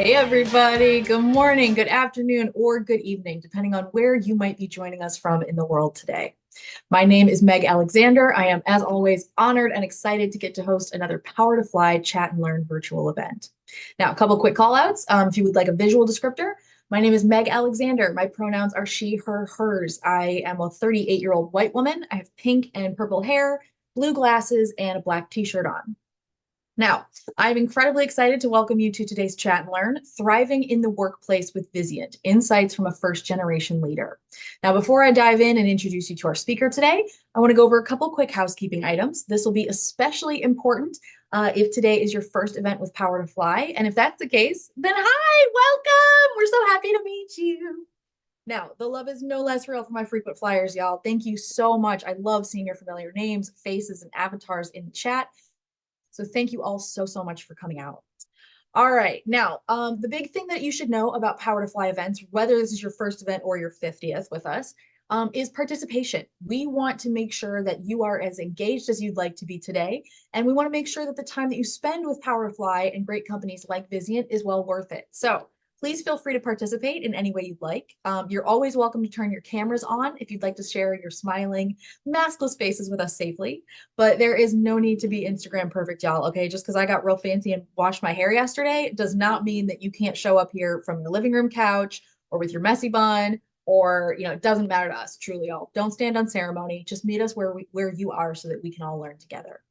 Hey, everybody. Good morning, good afternoon, or good evening, depending on where you might be joining us from in the world today. My name is Meg Alexander. I am, as always, honored and excited to get to host another Power to Fly Chat and Learn virtual event. Now, a couple quick call outs. If you would like a visual descriptor, my name is Meg Alexander. My pronouns are she, her, hers. I am a 38-year-old white woman. I have pink and purple hair, blue glasses, and a black t-shirt on. Now, I'm incredibly excited to welcome you to today's Chat and Learn, Thriving in the Workplace with Vizient, Insights from a First-Generation Leader. Now, before I dive in and introduce you to our speaker today, I want to go over a couple quick housekeeping items. This will be especially important if today is your first event with Power to Fly. And if that's the case, then hi, welcome. We're so happy to meet you. Now, the love is no less real for my frequent flyers, y'all. Thank you so much. I love seeing your familiar names, faces, and avatars in the chat. So thank you all so much for coming out. All right, now, the big thing that you should know about Power to Fly events, whether this is your first event or your 50th with us, is participation. We want to make sure that you are as engaged as you'd like to be today. And we want to make sure that the time that you spend with Power to Fly and great companies like Vizient is well worth it. So please feel free to participate in any way you'd like. You're always welcome to turn your cameras on if you'd like to share your smiling, maskless faces with us safely. But there is no need to be Instagram perfect, y'all, okay? Just because I got real fancy and washed my hair yesterday does not mean that you can't show up here from your living room couch or with your messy bun or, it doesn't matter to us, truly, y'all. Don't stand on ceremony. Just meet us where you are so that we can all learn together.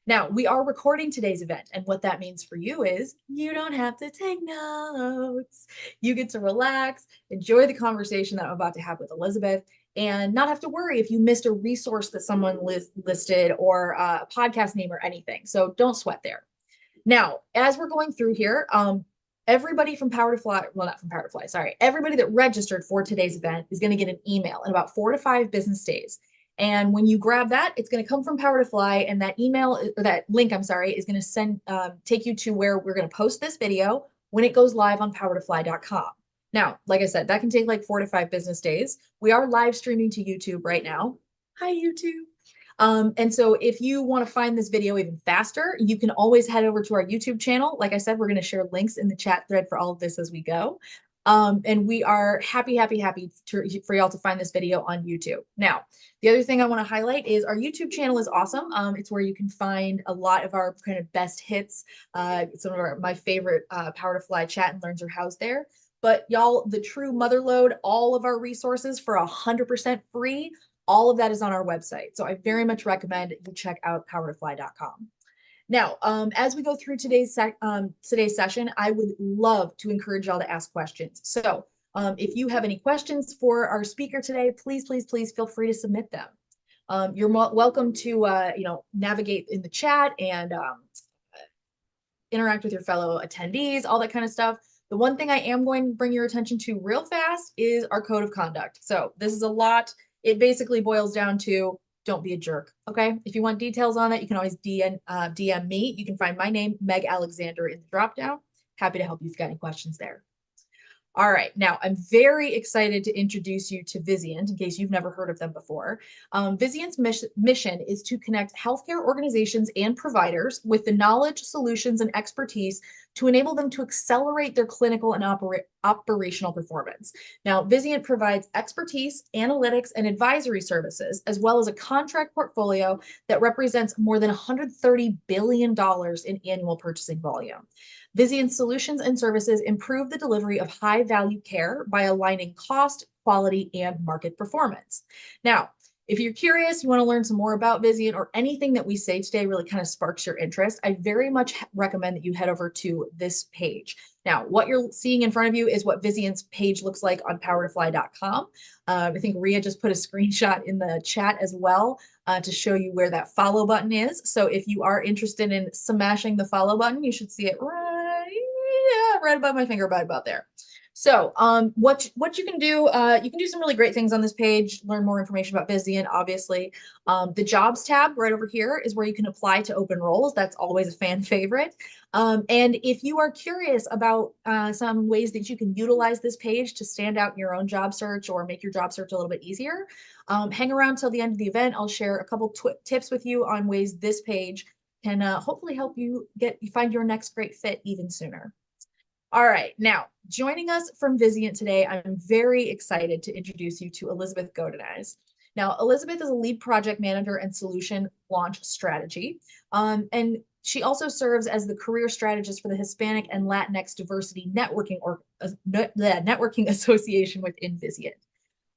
Now, we are recording today's event, and what that means for you is you don't have to take notes. You get to relax, enjoy the conversation that I'm about to have with Elizabeth, and not have to worry if you missed a resource that someone listed or a podcast name or anything. So don't sweat there. Now, as we're going through here, everybody from Power to Fly, well, not from Power to Fly, sorry, everybody that registered for today's event is going to get an email in about 4 to 5 business days. And when you grab that, it's going to come from Power to Fly, and that email or that link, I'm sorry, is going to take you to where we're going to post this video when it goes live on powertofly.com. Now, like I said, that can take like 4 to 5 business days. We are live streaming to YouTube right now. Hi, YouTube. And so if you want to find this video even faster, you can always head over to our YouTube channel. Like I said, we're going to share links in the chat thread for all of this as we go. And we are happy for y'all to find this video on YouTube. Now, the other thing I want to highlight is our YouTube channel is awesome. It's where you can find a lot of our kind of best hits. Some of my favorite Power to Fly chat and learns are housed there. But y'all, the true mother load, all of our resources for 100% free, all of that is on our website. So I very much recommend you check out powertofly.com. Now, as we go through today's session, I would love to encourage y'all to ask questions. So if you have any questions for our speaker today, please feel free to submit them. You're welcome to, navigate in the chat and interact with your fellow attendees, all that kind of stuff. The one thing I am going to bring your attention to real fast is our code of conduct. So this is a lot. It basically boils down to don't be a jerk, okay? If you want details on that, you can always DM me. You can find my name, Meg Alexander, in the dropdown. Happy to help you if you've got any questions there. All right, now I'm very excited to introduce you to Vizient, in case you've never heard of them before. Vizient's mission is to connect healthcare organizations and providers with the knowledge, solutions, and expertise to enable them to accelerate their clinical and operational performance. Now, Vizient provides expertise, analytics, and advisory services, as well as a contract portfolio that represents more than $130 billion in annual purchasing volume. Vizient's solutions and services improve the delivery of high-value care by aligning cost, quality, and market performance. Now, if you're curious, you want to learn some more about Vizient, or anything that we say today really kind of sparks your interest, I very much recommend that you head over to this page. Now, what you're seeing in front of you is what Vizient's page looks like on powertofly.com. I think Ria just put a screenshot in the chat as well to show you where that follow button is. So if you are interested in smashing the follow button, you should see it right above my finger, right about there. So what you can do some really great things on this page, learn more information about Vizient, obviously. The jobs tab right over here is where you can apply to open roles. That's always a fan favorite. And if you are curious about some ways that you can utilize this page to stand out in your own job search or make your job search a little bit easier, hang around till the end of the event. I'll share a couple tips with you on ways this page can hopefully help you find your next great fit even sooner. All right. Now, joining us from Vizient today, I'm very excited to introduce you to Elizabeth Godines. Now, Elizabeth is a lead project manager and solution launch strategy. And she also serves as the career strategist for the Hispanic and Latinx Diversity Networking Association within Vizient.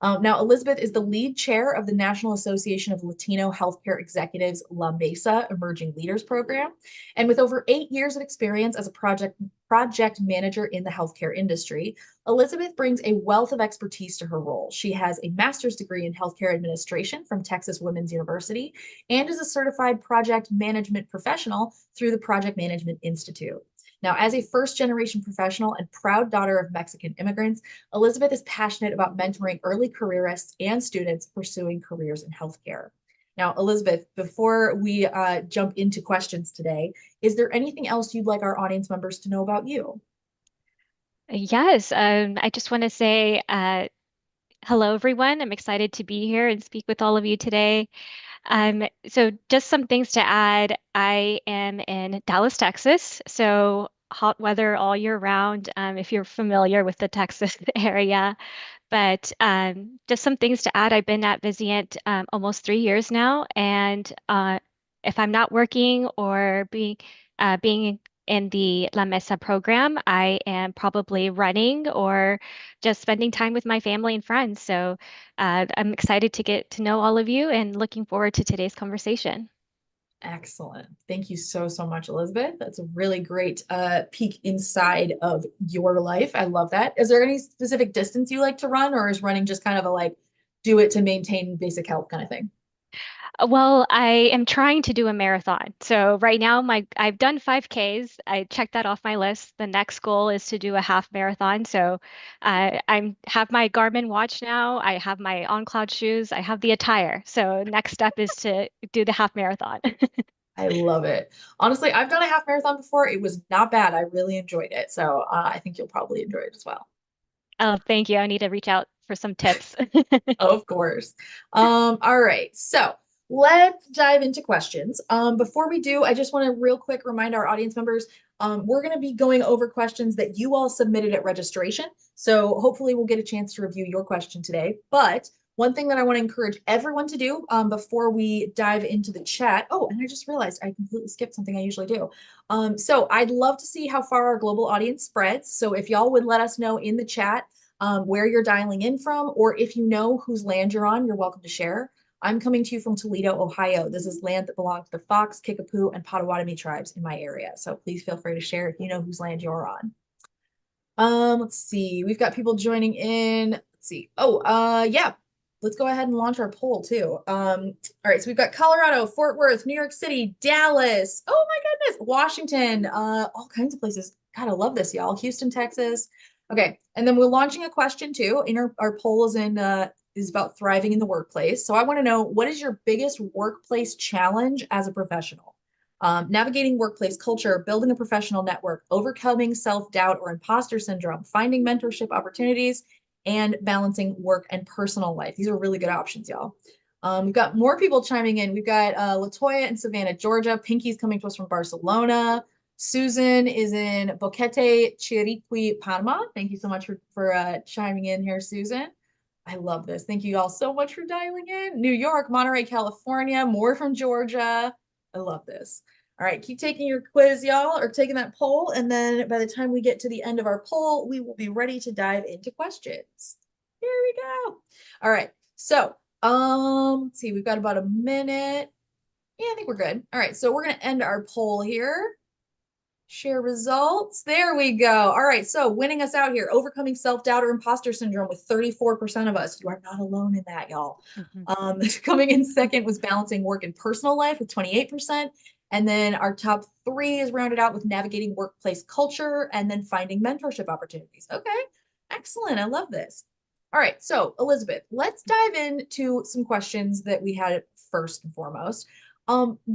Now, Elizabeth is the lead chair of the National Association of Latino Healthcare Executives La Mesa Emerging Leaders Program. And with over 8 years of experience as a project manager in the healthcare industry, Elizabeth brings a wealth of expertise to her role. She has a master's degree in healthcare administration from Texas Women's University and is a certified project management professional through the Project Management Institute. Now, as a first generation professional and proud daughter of Mexican immigrants, Elizabeth is passionate about mentoring early careerists and students pursuing careers in healthcare. Now, Elizabeth, before we jump into questions today, is there anything else you'd like our audience members to know about you? Yes, I just want to say hello, everyone. I'm excited to be here and speak with all of you today. So just some things to add. I am in Dallas, Texas, so hot weather all year round, if you're familiar with the Texas area. But just some things to add. I've been at Vizient almost 3 years now, and if I'm not working or being in the La Mesa program, I am probably running or just spending time with my family and friends. So I'm excited to get to know all of you and looking forward to today's conversation. Excellent. Thank you so, so much, Elizabeth. That's a really great peek inside of your life. I love that. Is there any specific distance you like to run, or is running just kind of a like do it to maintain basic health kind of thing? Well, I am trying to do a marathon. So right now, my I've done 5Ks. I checked that off my list. The next goal is to do a half marathon. So I'm have my Garmin watch now. I have my on-cloud shoes. I have the attire. So next step is to do the half marathon. I love it. Honestly, I've done a half marathon before. It was not bad. I really enjoyed it. So I think you'll probably enjoy it as well. Oh, thank you. I need to reach out for some tips. Of course. All right. So let's dive into questions. Before we do, I just want to real quick remind our audience members, we're going to be going over questions that you all submitted at registration. So hopefully we'll get a chance to review your question today. But one thing that I want to encourage everyone to do before we dive into the chat. Oh, and I just realized I completely skipped something I usually do. So I'd love to see how far our global audience spreads. So if y'all would let us know in the chat where you're dialing in from, or if you know whose land you're on, you're welcome to share. I'm coming to you from Toledo, Ohio. This is land that belongs to the Fox, Kickapoo, and Potawatomi tribes in my area. So please feel free to share if you know whose land you're on. Let's see. We've got people joining in. Let's see. Oh, yeah. Let's go ahead and launch our poll too. All right, so we've got Colorado, Fort Worth, New York City, Dallas. Oh my goodness, Washington, all kinds of places. God, I love this, y'all. Houston, Texas. Okay, and then we're launching a question too. In our poll is about thriving in the workplace. So I want to know, what is your biggest workplace challenge as a professional? Navigating workplace culture, building a professional network, overcoming self-doubt or imposter syndrome, finding mentorship opportunities, and balancing work and personal life. These are really good options, y'all. We've got more people chiming in. We've got Latoya in Savannah, Georgia. Pinky's coming to us from Barcelona. Susan is in Boquete, Chiriqui, Panama. Thank you so much for chiming in here, Susan. I love this. Thank you all so much for dialing in. New York, Monterey, California, more from Georgia. I love this. All right, keep taking your quiz, y'all, or taking that poll. And then by the time we get to the end of our poll, we will be ready to dive into questions. Here we go. All right. So, let's see, we've got about a minute. Yeah, I think we're good. All right, so we're going to end our poll here. Share results. There we go. All right. So winning us out here, overcoming self-doubt or imposter syndrome with 34% of us. You are not alone in that, y'all. Mhm. Coming in second was balancing work and personal life with 28%. And then our top three is rounded out with navigating workplace culture and then finding mentorship opportunities. Okay. Excellent. I love this. All right. So, Elizabeth, let's dive into some questions that we had first and foremost.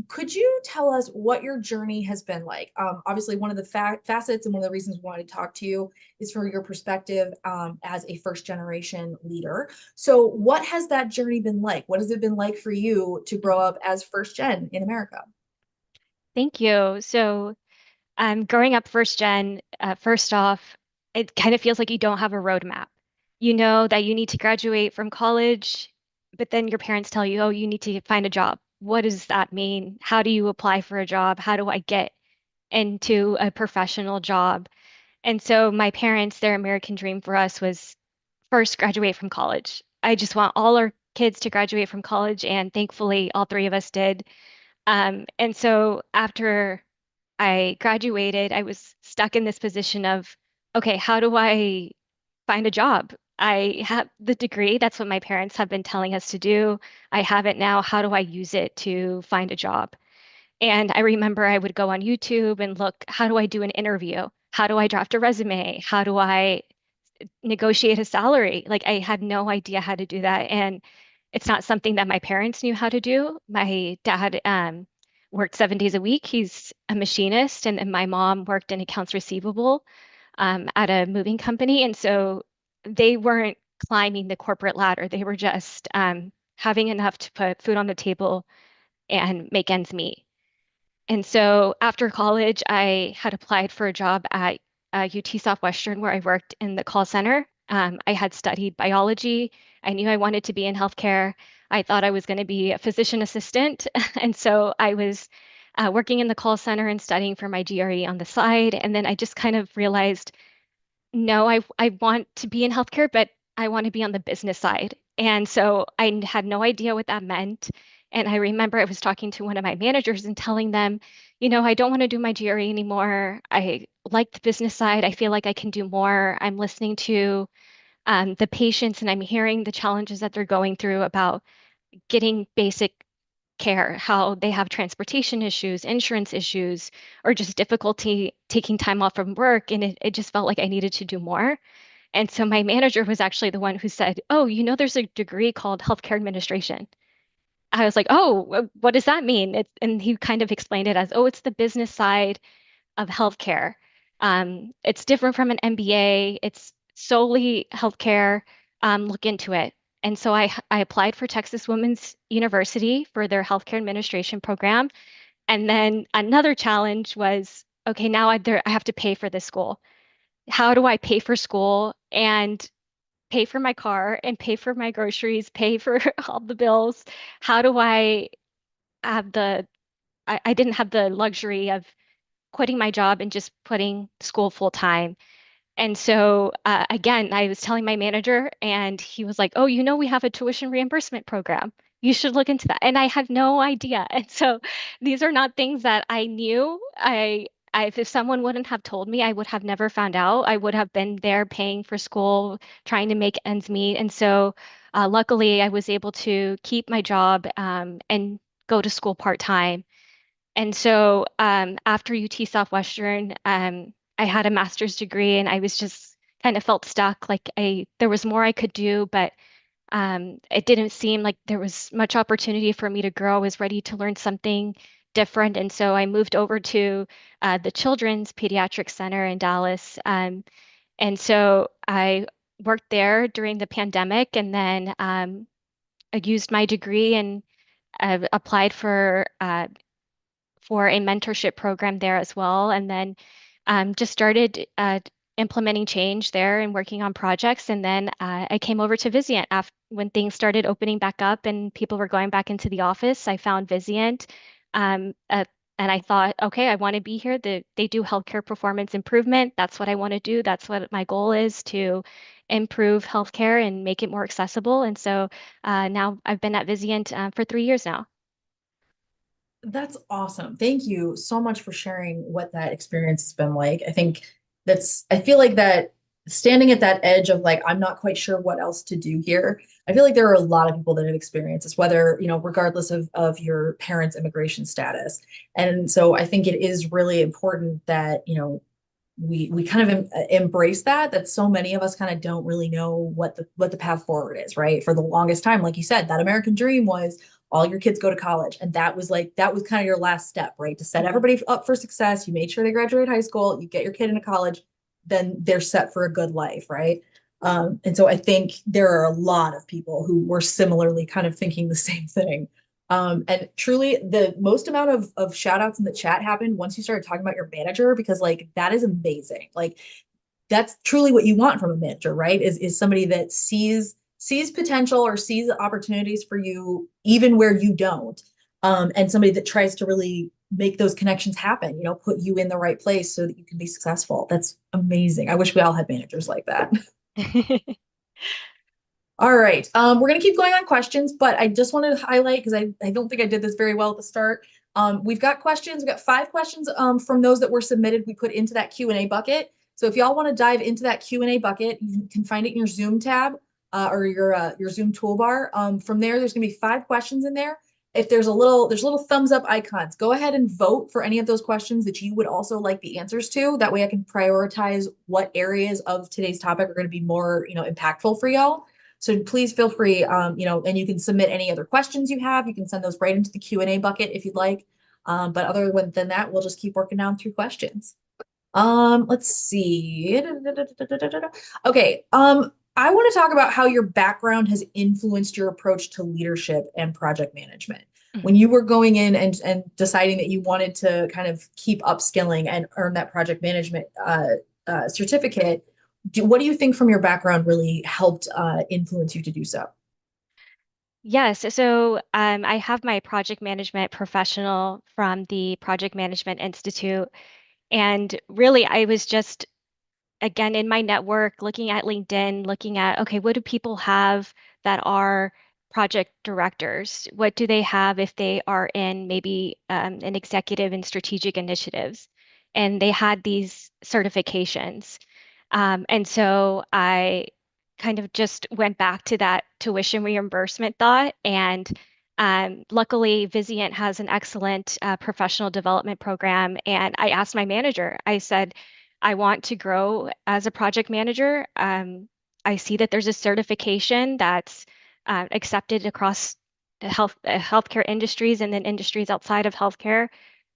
Could you tell us what your journey has been like? Obviously, one of the facets and one of the reasons we wanted to talk to you is from your perspective as a first generation leader. So, what has that journey been like? What has it been like for you to grow up as first gen in America? Thank you. So Growing up first gen, first off, it kind of feels like you don't have a roadmap. You know that you need to graduate from college, but then your parents tell you, oh, you need to find a job. What does that mean? How do you apply for a job? How do I get into a professional job? And so my parents, their American dream for us was first graduate from college. I just want all our kids to graduate from college, and thankfully, all three of us did. And so after I graduated, I was stuck in this position of, okay, how do I find a job? I have the degree. That's what my parents have been telling us to do. I have it now. How do I use it to find a job? And I remember I would go on YouTube and look, how do I do an interview? How do I draft a resume? How do I negotiate a salary? Like I had no idea how to do that. And it's not something that my parents knew how to do. My dad worked 7 days a week. He's a machinist, and my mom worked in accounts receivable at a moving company. And so they weren't climbing the corporate ladder. They were just having enough to put food on the table and make ends meet. And so after college, I had applied for a job at UT Southwestern where I worked in the call center. I had studied biology. I knew I wanted to be in healthcare. I thought I was going to be a physician assistant. And so I was working in the call center and studying for my GRE on the side. And then I just kind of realized no, I want to be in healthcare, but I want to be on the business side. And so I had no idea what that meant. And I remember I was talking to one of my managers and telling them, I don't want to do my GRE anymore. I like the business side. I feel like I can do more. I'm listening to the patients and I'm hearing the challenges that they're going through about getting basic care, how they have transportation issues, insurance issues, or just difficulty taking time off from work. And it just felt like I needed to do more. And so my manager was actually the one who said, oh, there's a degree called healthcare administration. I was like, oh, what does that mean? And he kind of explained it as, oh, it's the business side of healthcare. It's different from an MBA. It's solely healthcare. Look into it. And so I applied for Texas Women's University for their healthcare administration program. And then another challenge was, okay, now I have to pay for this school. How do I pay for school and pay for my car and pay for my groceries, pay for all the bills? How do I have I didn't have the luxury of quitting my job and just putting school full time. And so, again, I was telling my manager, and he was like, oh, we have a tuition reimbursement program. You should look into that. And I had no idea. And so these are not things that I knew. If someone wouldn't have told me, I would have never found out. I would have been there paying for school, trying to make ends meet. And so, luckily, I was able to keep my job and go to school part-time. And so after UT Southwestern, I had a master's degree and I was just kind of felt stuck. Like there was more I could do, but it didn't seem like there was much opportunity for me to grow. I was ready to learn something different. And so I moved over to the Children's Pediatric Center in Dallas. And so I worked there during the pandemic and then I used my degree and applied for a mentorship program there as well. And then just started implementing change there and working on projects. And then I came over to Vizient after when things started opening back up and people were going back into the office. I found Vizient. Um, uh, and I thought, okay, I want to be here. They do healthcare performance improvement. That's what I want to do. That's what my goal is to improve healthcare and make it more accessible. And so now I've been at Vizient for 3 years now. That's awesome. Thank you so much for sharing what that experience has been like. I feel like that standing at that edge of like, I'm not quite sure what else to do here. I feel like there are a lot of people that have experienced this, whether, regardless of your parents' immigration status. And so I think it is really important that, we kind of embrace that so many of us kind of don't really know what the path forward is, right? For the longest time, like you said, that American dream was all your kids go to college, and that was kind of your last step, right? To set everybody up for success. You made sure they graduate high school, you get your kid into college, then they're set for a good life, right? And so I think there are a lot of people who were similarly kind of thinking the same thing. And truly, the most amount of shout outs in the chat happened once you started talking about your manager, because like that is amazing. Like that's truly what you want from a manager, right? Is somebody that sees potential or sees opportunities for you even where you don't. And somebody that tries to really make those connections happen, put you in the right place so that you can be successful. That's amazing. I wish we all had managers like that. All right. We're going to keep going on questions, but I just wanted to highlight, because I don't think I did this very well at the start. We've got questions. We've got 5 questions from those that were submitted. We put into that Q&A bucket. So if y'all want to dive into that Q&A bucket, you can find it in your Zoom tab or your Zoom toolbar. From there, there's going to be 5 questions in there. If there's little thumbs up icons, go ahead and vote for any of those questions that you would also like the answers to. That way I can prioritize what areas of today's topic are going to be more, impactful for y'all. So please feel free, and you can submit any other questions you have. You can send those right into the Q&A bucket if you'd like. But other than that, we'll just keep working down through questions. Let's see. Okay. I want to talk about how your background has influenced your approach to leadership and project management. When you were going in and deciding that you wanted to kind of keep upskilling and earn that project management certificate, what do you think from your background really helped influence you to do so? Yes, so I have my project management professional from the Project Management Institute. And really, I was just, again, in my network, looking at LinkedIn, looking at, okay, what do people have that are project directors? What do they have if they are in maybe an executive and strategic initiatives? And they had these certifications. And so I kind of just went back to that tuition reimbursement thought. And luckily, Vizient has an excellent professional development program. And I asked my manager, I said, I want to grow as a project manager. I see that there's a certification that's accepted across healthcare industries and then industries outside of healthcare.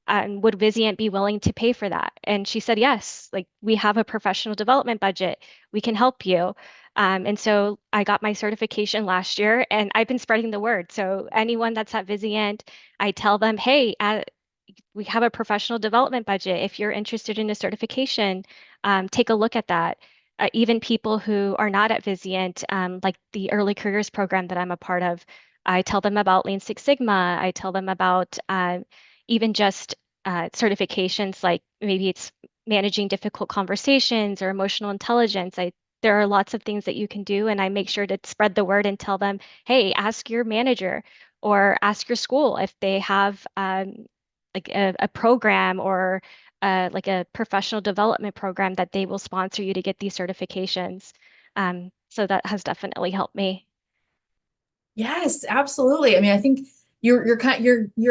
Would Vizient be willing to pay for that? And she said, yes, like we have a professional development budget. We can help you. And so I got my certification last year and I've been spreading the word. So anyone that's at Vizient, I tell them, hey, we have a professional development budget. If you're interested in a certification, take a look at that. Even people who are not at Vizient, like the early careers program that I'm a part of, I tell them about Lean Six Sigma. I tell them about even just certifications like maybe it's managing difficult conversations or emotional intelligence. There are lots of things that you can do, and I make sure to spread the word and tell them, hey, ask your manager or ask your school if they have like a program or like a professional development program that they will sponsor you to get these certifications. So that has definitely helped me. Yes, absolutely. I mean, I think you're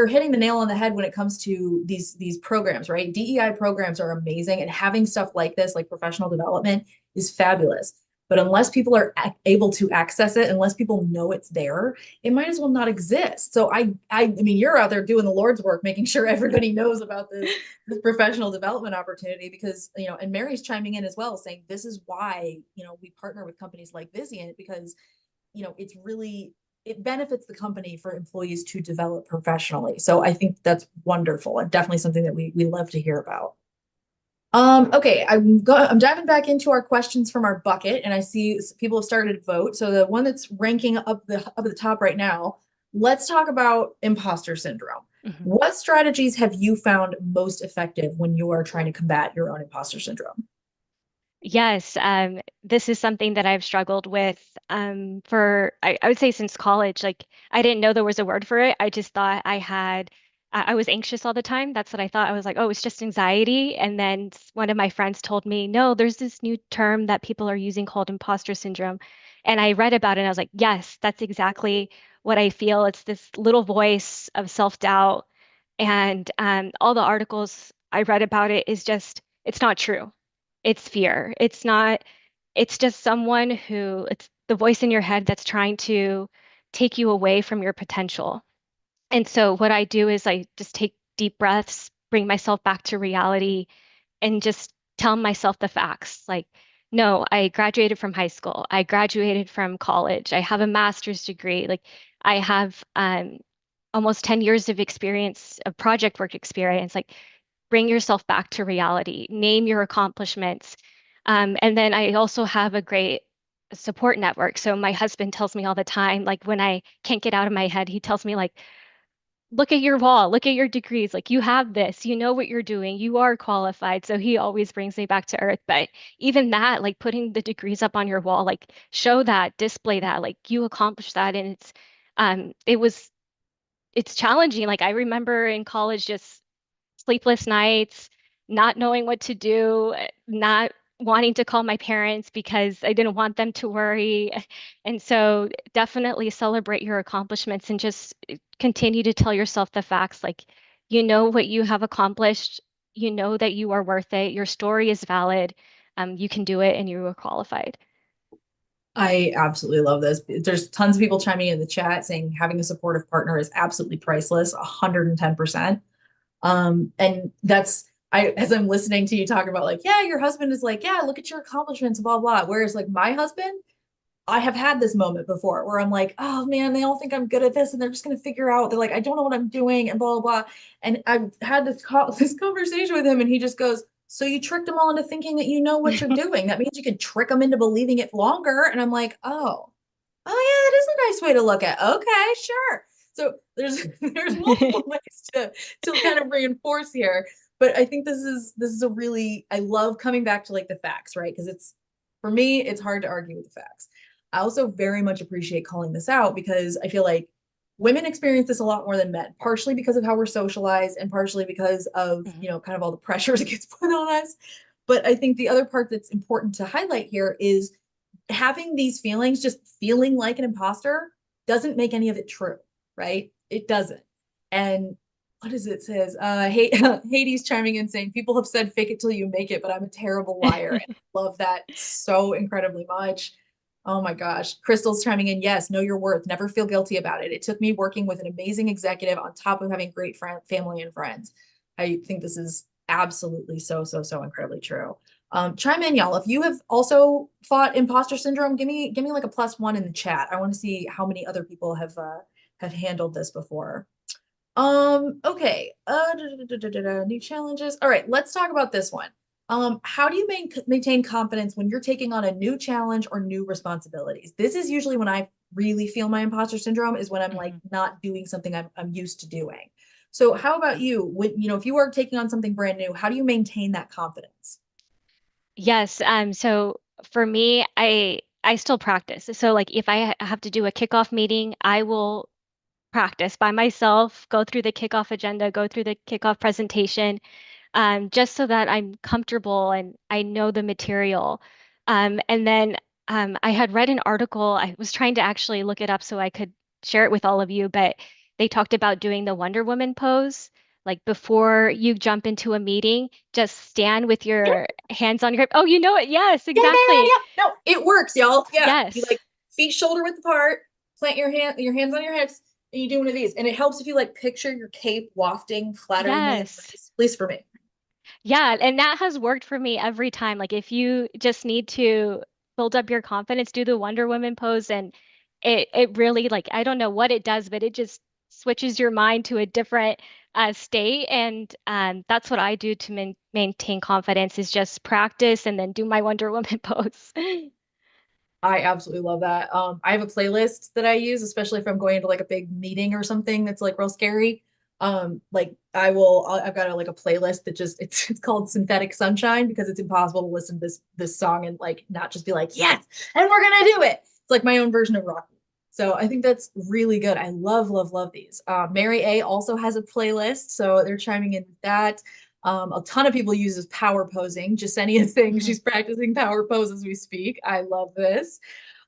hitting the nail on the head when it comes to these programs, right? DEI programs are amazing, and having stuff like this, like professional development, is fabulous. But unless people are able to access it, unless people know it's there, it might as well not exist. So I mean, you're out there doing the Lord's work, making sure everybody knows about this professional development opportunity, because and Mary's chiming in as well, saying this is why we partner with companies like Vizient, because it's really it benefits the company for employees to develop professionally. So I think that's wonderful and definitely something that we love to hear about. Okay, I'm diving back into our questions from our bucket, and I see people have started to vote. So the one that's ranking up at the top right now, let's talk about imposter syndrome. Mhm. What strategies have you found most effective when you are trying to combat your own imposter syndrome? Yes, this is something that I've struggled with for I would say since college. Like I didn't know there was a word for it. I just thought I was anxious all the time. That's what I thought. I was like, oh, it's just anxiety. And then one of my friends told me, no, there's this new term that people are using called imposter syndrome. And I read about it and I was like, yes, that's exactly what I feel. It's this little voice of self-doubt. And all the articles I read about it is just, it's not true. It's fear. It's just someone who, it's the voice in your head that's trying to take you away from your potential. And so what I do is I just take deep breaths, bring myself back to reality, and just tell myself the facts. Like, no, I graduated from high school. I graduated from college. I have a master's degree. Like, I have almost 10 years of experience, of project work experience. Like, bring yourself back to reality, name your accomplishments. And then I also have a great support network. So my husband tells me all the time, like when I can't get out of my head, he tells me like, look at your wall, look at your degrees, like you have this, you know what you're doing, you are qualified. So he always brings me back to earth. But even that, like putting the degrees up on your wall, like show that, display that, like you accomplished that. And it was, it's challenging. Like I remember in college just sleepless nights, not knowing what to do, not wanting to call my parents because I didn't want them to worry. And so definitely celebrate your accomplishments and just continue to tell yourself the facts. Like, you know what you have accomplished, you know that you are worth it, your story is valid, you can do it, and you are qualified. I absolutely love this. There's tons of people chiming in the chat saying having a supportive partner is absolutely priceless, 110%. And that's as I'm listening to you talk about like, yeah, your husband is like, yeah, look at your accomplishments, blah, blah. Whereas like my husband, I have had this moment before where I'm like, oh man, they all think I'm good at this and they're just gonna figure out they're like, I don't know what I'm doing and blah blah blah. And I've had this conversation with him and he just goes, so you tricked them all into thinking that you know what you're doing. That means you can trick them into believing it longer. And I'm like, oh yeah, that is a nice way to look at. Okay, sure. So there's multiple ways to kind of reinforce here. But I think this is a really I love coming back to like the facts, right? Because it's for me, it's hard to argue with the facts. I also very much appreciate calling this out because I feel like women experience this a lot more than men, partially because of how we're socialized and partially because of, Mhm. kind of all the pressures it gets put on us. But I think the other part that's important to highlight here is having these feelings, just feeling like an imposter, doesn't make any of it true, right? It doesn't. And what does it says? Hades chiming in saying, people have said fake it till you make it, but I'm a terrible liar. And I love that so incredibly much. Oh my gosh. Crystal's chiming in, yes, know your worth. Never feel guilty about it. It took me working with an amazing executive on top of having great family and friends. I think this is absolutely so incredibly true. Chime in, y'all. If you have also fought imposter syndrome, give me like a +1 in the chat. I want to see how many other people have handled this before. Okay. New challenges. All right, let's talk about this one. How do you maintain confidence when you're taking on a new challenge or new responsibilities? This is usually when I really feel my imposter syndrome is when I'm like Mhm. not doing something I'm used to doing. So how about you? When if you are taking on something brand new, how do you maintain that confidence? Yes. So for me, I still practice. So like if I have to do a kickoff meeting, I will practice by myself, go through the kickoff agenda, go through the kickoff presentation, just so that I'm comfortable and I know the material. And then I had read an article. I was trying to actually look it up so I could share it with all of you, but they talked about doing the Wonder Woman pose. Like before you jump into a meeting, just stand with your hands on your hip. Oh, you know it. Yes, exactly. No, it works, y'all. Yeah, you Yes. like feet shoulder width apart, plant your hands on your hips, and you do one of these. And it helps if you like picture your cape wafting, flattering in the Yes. breeze, at least for me. Yeah, and that has worked for me every time. Like if you just need to build up your confidence, do the Wonder Woman pose and it really like I don't know what it does, but it just switches your mind to a different state. And that's what I do to maintain confidence is just practice and then do my Wonder Woman pose. I absolutely love that. I have a playlist that I use, especially if I'm going to like a big meeting or something that's like real scary. Like I've got like a playlist that just it's called Synthetic Sunshine because it's impossible to listen to this song and like not just be like, yes, and we're gonna do it. It's like my own version of Rocky. So I think that's really good. I love these. Mary A also has a playlist, so they're chiming in with that. A ton of people uses power posing. Jasenia saying Mhm. she's practicing power pose as we speak. I love this.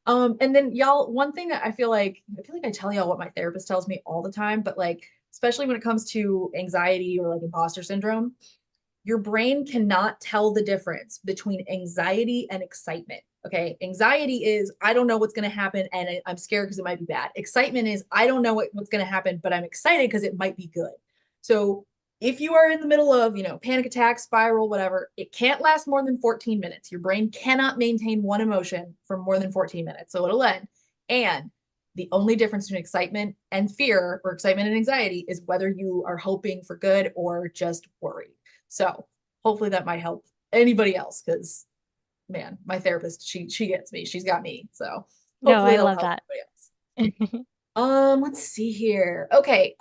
And then y'all, one thing that I feel like I tell y'all what my therapist tells me all the time, but like especially when it comes to anxiety or like imposter syndrome, your brain cannot tell the difference between anxiety and excitement. Okay. Anxiety is, I don't know what's going to happen and I'm scared because it might be bad. Excitement is, I don't know what's going to happen, but I'm excited because it might be good. So if you are in the middle of, panic attack, spiral, whatever, it can't last more than 14 minutes. Your brain cannot maintain one emotion for more than 14 minutes. So it'll end. And The only difference between excitement and fear, or excitement and anxiety, is whether you are hoping for good or just worried. So hopefully that might help anybody else, because man, my therapist, she gets me. She's got me. So No, hopefully I that'll love help that. anybody else. Let's see here. Okay,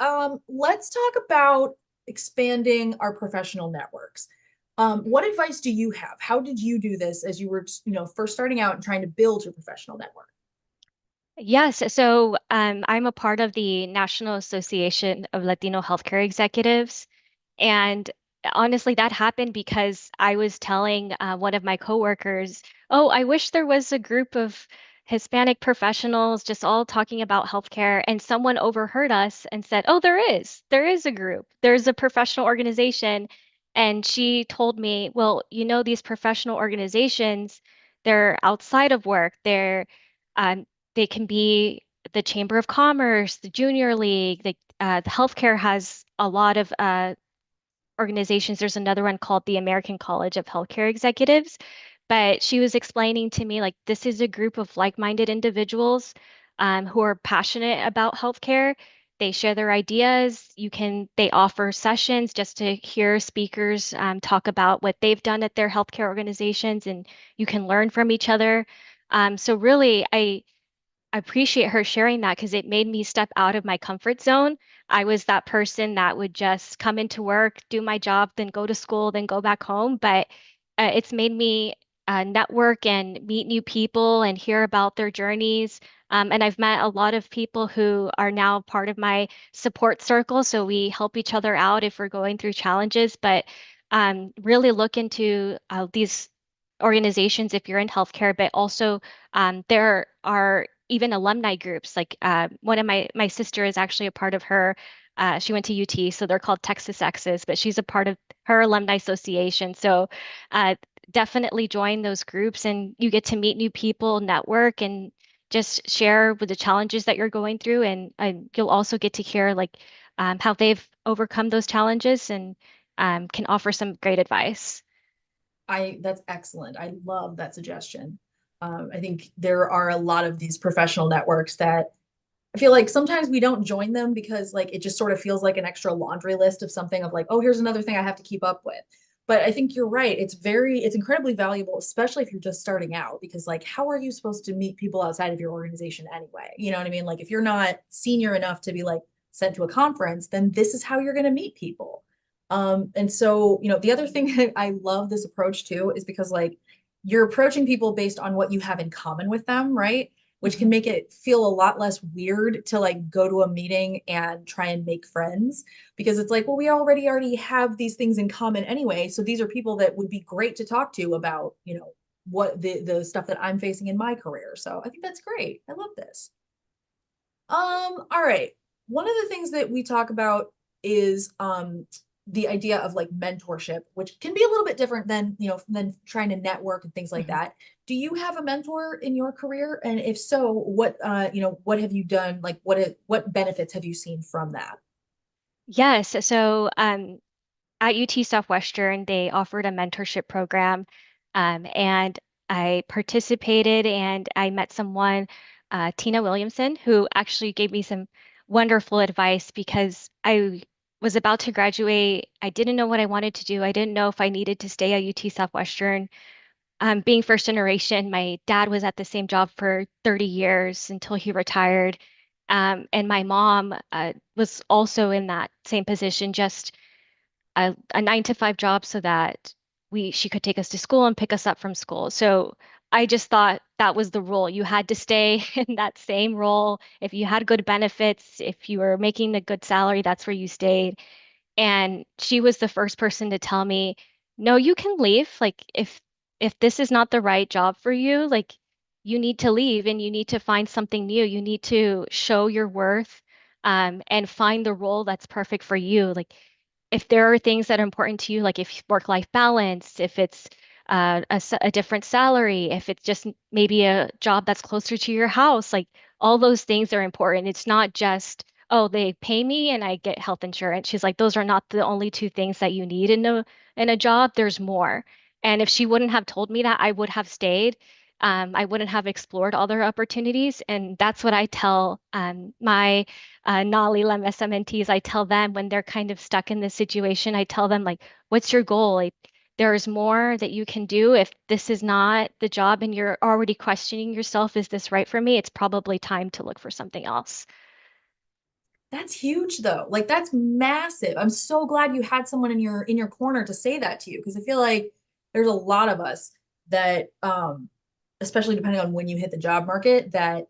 let's talk about expanding our professional networks. What advice do you have? How did you do this as you were, first starting out and trying to build your professional network? Yes, so I'm a part of the National Association of Latino Healthcare Executives. And honestly, that happened because I was telling one of my coworkers, oh, I wish there was a group of Hispanic professionals just all talking about healthcare. And someone overheard us and said, oh, there is. There is a group. There's a professional organization. And she told me, well, these professional organizations, they're outside of work. Um, they can be the Chamber of Commerce, the Junior League, the healthcare has a lot of organizations. There's another one called the American College of Healthcare Executives. But she was explaining to me, like, this is a group of like-minded individuals who are passionate about healthcare. They share their ideas. They offer sessions just to hear speakers talk about what they've done at their healthcare organizations, and you can learn from each other. So really, I appreciate her sharing that because it made me step out of my comfort zone. I was that person that would just come into work, do my job, then go to school, then go back home. But it's made me network and meet new people and hear about their journeys. And I've met a lot of people who are now part of my support circle. So we help each other out if we're going through challenges. But really look into these organizations if you're in healthcare, but also there are even alumni groups. Like one of my sister is actually a part of her. She went to UT, so they're called Texas Exes, but she's a part of her alumni association. So definitely join those groups, and you get to meet new people, network, and just share with the challenges that you're going through. And you'll also get to hear like how they've overcome those challenges and can offer some great advice. That's excellent. I love that suggestion. I think there are a lot of these professional networks that I feel like sometimes we don't join them because like it just sort of feels like an extra laundry list of something of like, oh, here's another thing I have to keep up with. But I think you're right. It's incredibly valuable, especially if you're just starting out, because like, how are you supposed to meet people outside of your organization anyway? You know what I mean? Like, if you're not senior enough to be like sent to a conference, then this is how you're going to meet people. And so, the other thing that I love this approach too is because like you're approaching people based on what you have in common with them, right? Which can Mhm. make it feel a lot less weird to like go to a meeting and try and make friends, because it's like, well, we already have these things in common anyway. So these are people that would be great to talk to about, what the stuff that I'm facing in my career. So I think that's great. I love this. All right. One of the things that we talk about is the idea of like mentorship, which can be a little bit different than, than trying to network and things like Mhm. that. Do you have a mentor in your career? And if so, what have you done? Like what benefits have you seen from that? Yes, so at UT Southwestern, they offered a mentorship program, and I participated and I met someone, Tina Williamson, who actually gave me some wonderful advice because I was about to graduate. I didn't know what I wanted to do. I didn't know if I needed to stay at UT Southwestern. Being first generation, my dad was at the same job for 30 years until he retired. And my mom was also in that same position, just a 9 to 5 job so that she could take us to school and pick us up from school. So I just thought that was the rule. You had to stay in that same role. If you had good benefits, if you were making a good salary, that's where you stayed. And she was the first person to tell me, no, you can leave. Like if this is not the right job for you, like you need to leave and you need to find something new. You need to show your worth and find the role that's perfect for you. Like if there are things that are important to you, like if work-life balance, if it's a different salary, if it's just maybe a job that's closer to your house, like all those things are important. It's not just, oh, they pay me and I get health insurance. She's like, those are not the only two things that you need in a job. There's more. And if she wouldn't have told me that, I would have stayed. I wouldn't have explored other opportunities. And that's what I tell my Nali Lem SMNTs. I tell them when they're kind of stuck in this situation, I tell them, like, what's your goal? Like, there's more that you can do. If this is not the job and you're already questioning yourself, is this right for me? It's probably time to look for something else. That's huge though. Like that's massive. I'm so glad you had someone in your corner to say that to you because I feel like there's a lot of us that especially depending on when you hit the job market that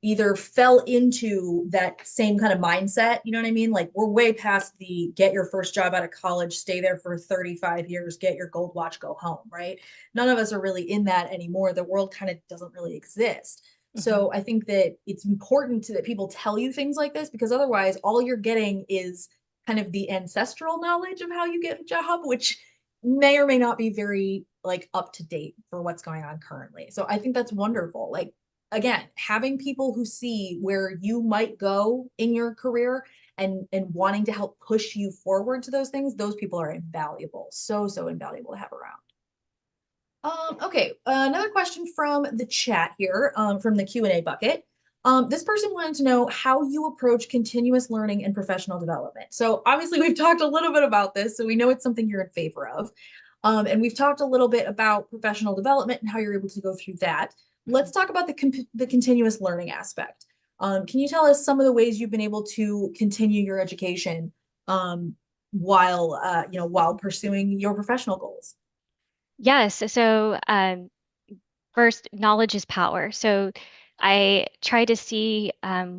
either fell into that same kind of mindset, you know what I mean? Like we're way past the get your first job out of college, stay there for 35 years, get your gold watch, go home, right? None of us are really in that anymore. The world kind of doesn't really exist. Mhm. So I think that it's important that people tell you things like this because otherwise all you're getting is kind of the ancestral knowledge of how you get a job, which may or may not be very like up to date for what's going on currently. So I think that's wonderful. Like again, having people who see where you might go in your career and wanting to help push you forward to those things, those people are invaluable. So invaluable to have around. Okay, another question from the chat here, from the Q&A bucket. This person wanted to know how you approach continuous learning and professional development. So obviously we've talked a little bit about this, so we know it's something you're in favor of. And we've talked a little bit about professional development and how you're able to go through that. Let's Mhm. talk about the continuous learning aspect. Can you tell us some of the ways you've been able to continue your education while while pursuing your professional goals? Yes. So, first, knowledge is power. So I try to see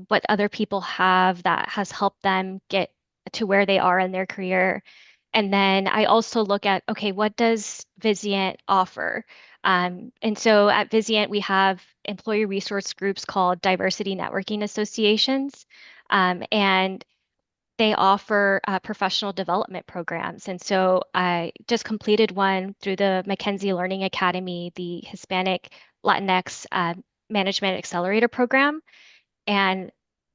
what other people have that has helped them get to where they are in their career. And then I also look at, okay, what does Vizient offer? And so at Vizient, we have employee resource groups called Diversity Networking Associations. And they offer professional development programs. And so I just completed one through the Mackenzie Learning Academy, the Hispanic Latinx Management Accelerator Program. And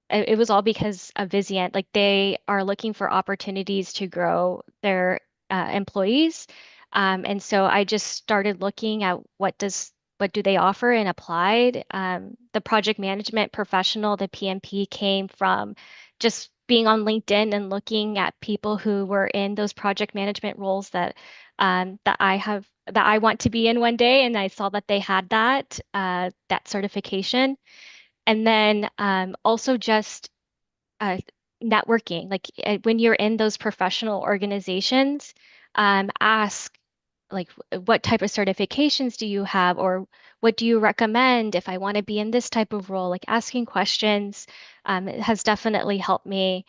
it was all because of Vizient. Like they are looking for opportunities to grow their employees. And so I just started looking at what do they offer and applied. The project management professional, the PMP, came from just being on LinkedIn and looking at people who were in those project management roles that I want to be in one day, and I saw that they had that certification. And then also just uh, networking, like when you're in those professional organizations, ask like what type of certifications do you have, or what do you recommend if I want to be in this type of role? Like asking questions, it has definitely helped me.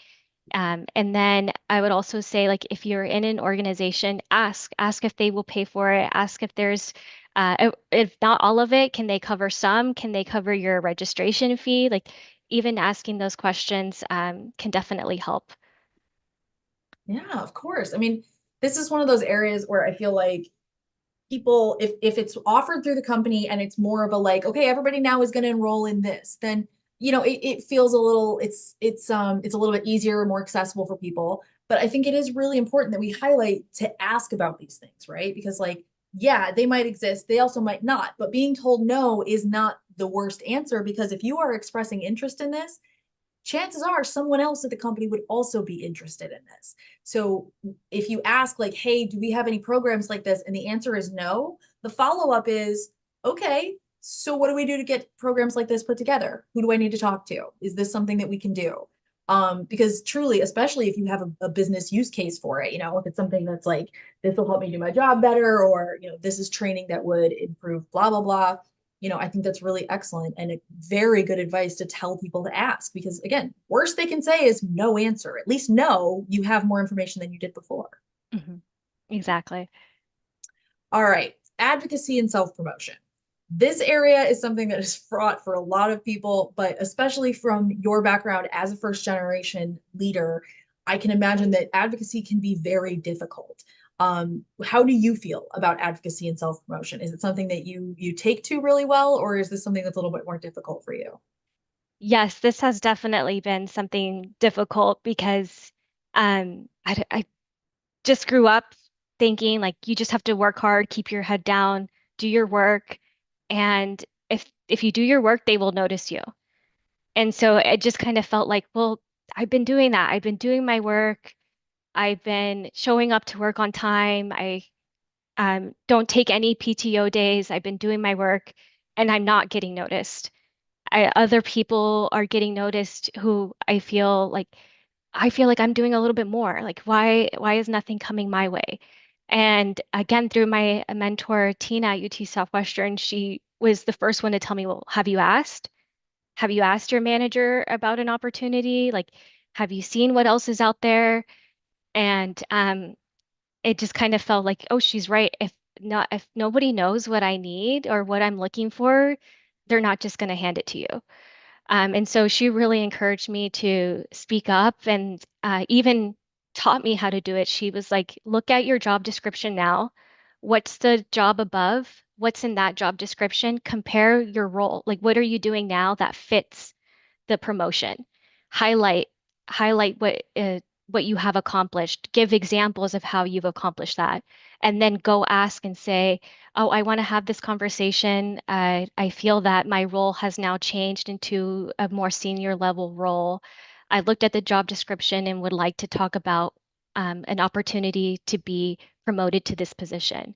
And then I would also say, like, if you're in an organization, ask if they will pay for it. Ask if there's, if not all of it, can they cover some? Can they cover your registration fee? Like, even asking those questions, can definitely help. Yeah, of course. I mean, this is one of those areas where I feel like people, if it's offered through the company and it's more of a like, okay, everybody now is going to enroll in this, then it feels a little it's a little bit easier, more accessible for people. But I think it is really important that we highlight to ask about these things, right? Because like, yeah, they might exist, they also might not, but being told no is not the worst answer because if you are expressing interest in this, chances are someone else at the company would also be interested in this. So if you ask like, hey, do we have any programs like this? And the answer is no, the follow-up is, okay, so what do we do to get programs like this put together? Who do I need to talk to? Is this something that we can do? Because truly, especially if you have a business use case for it, if it's something that's like, this will help me do my job better, or, this is training that would improve blah, blah, blah. I think that's really excellent and a very good advice to tell people to ask because again, worst they can say is no answer. At least no, you have more information than you did before. Mhm. Exactly. All right, advocacy and self-promotion. This area is something that is fraught for a lot of people, but especially from your background as a first generation leader, I can imagine that advocacy can be very difficult. How do you feel about advocacy and self-promotion? Is it something that you take to really well, or is this something that's a little bit more difficult for you? Yes, this has definitely been something difficult because I just grew up thinking like you just have to work hard, keep your head down, do your work. And if you do your work, they will notice you. And so it just kind of felt like, well, I've been doing that. I've been doing my work. I've been showing up to work on time. I don't take any PTO days. I've been doing my work and I'm not getting noticed. Other people are getting noticed who I feel like I'm doing a little bit more. Like why is nothing coming my way? And again, through my mentor Tina at UT Southwestern, she was the first one to tell me, well, have you asked? Have you asked your manager about an opportunity? Like, have you seen what else is out there? And it just kind of felt like, oh, she's right. If nobody knows what I need or what I'm looking for, they're not just going to hand it to you. And so she really encouraged me to speak up and even taught me how to do it. She was like, look at your job description now. What's the job above? What's in that job description? Compare your role. Like, what are you doing now that fits the promotion? Highlight highlight what you have accomplished. Give examples of how you've accomplished that, and then go ask and say, "Oh, I want to have this conversation. I feel that my role has now changed into a more senior level role. I looked at the job description and would like to talk about an opportunity to be promoted to this position."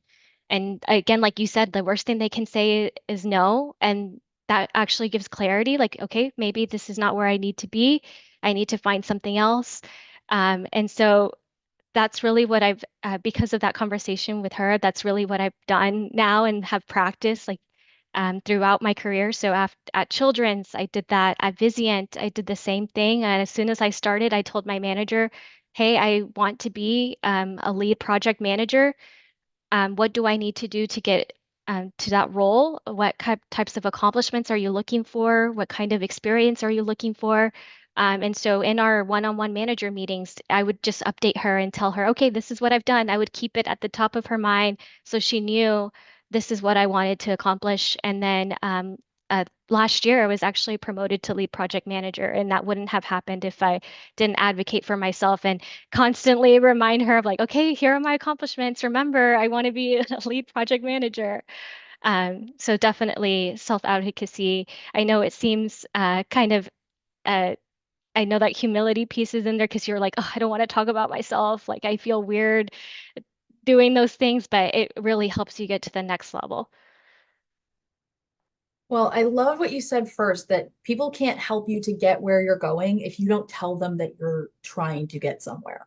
And again, like you said, the worst thing they can say is no, and that actually gives clarity. Like, okay, maybe this is not where I need to be. I need to find something else. And so that's really what because of that conversation with her, that's really what I've done now and have practiced like throughout my career. So at Children's, I did that. At Vizient, I did the same thing. And as soon as I started, I told my manager, hey, I want to be a lead project manager. What do I need to do to get to that role? What types of accomplishments are you looking for? What kind of experience are you looking for? And so in our one-on-one manager meetings, I would just update her and tell her, okay, this is what I've done. I would keep it at the top of her mind so she knew this is what I wanted to accomplish. And then last year, I was actually promoted to lead project manager, and that wouldn't have happened if I didn't advocate for myself and constantly remind her of like, okay, here are my accomplishments. Remember, I want to be a lead project manager. So definitely self-advocacy. I know it seems uh, I know that humility piece is in there because you're like, oh, I don't want to talk about myself. Like I feel weird doing those things, but it really helps you get to the next level. Well, I love what you said first, that people can't help you to get where you're going if you don't tell them that you're trying to get somewhere.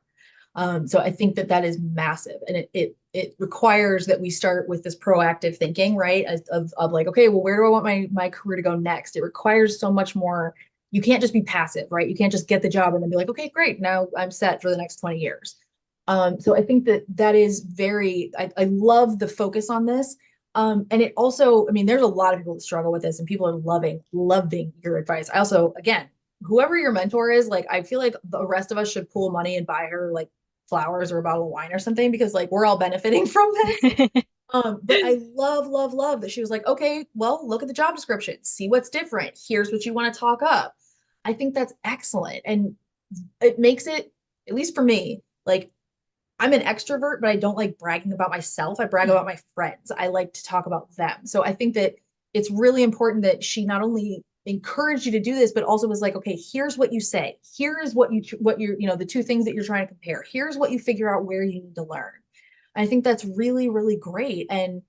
So I think that that is massive, and it requires that we start with this proactive thinking, right? Of like, okay, well, where do I want my career to go next? It requires so much more. You can't just be passive, right? You can't just get the job and then be like, okay, great, now I'm set for the next 20 years. So I think that that is I love the focus on this. And it also, I mean, there's a lot of people that struggle with this, and people are loving your advice. I also, again, whoever your mentor is, like, I feel like the rest of us should pool money and buy her like flowers or a bottle of wine or something, because like we're all benefiting from this. But I love that she was like, okay, well, look at the job description, see what's different. Here's what you want to talk up. I think that's excellent. And it makes it, at least for me, like I'm an extrovert, but I don't like bragging about myself. I brag about my friends. I like to talk about them. So I think that it's really important that she not only encouraged you to do this, but also was like, okay, here's what you say. Here is what you're, the two things that you're trying to compare. Here's what you figure out where you need to learn. I think that's really great, and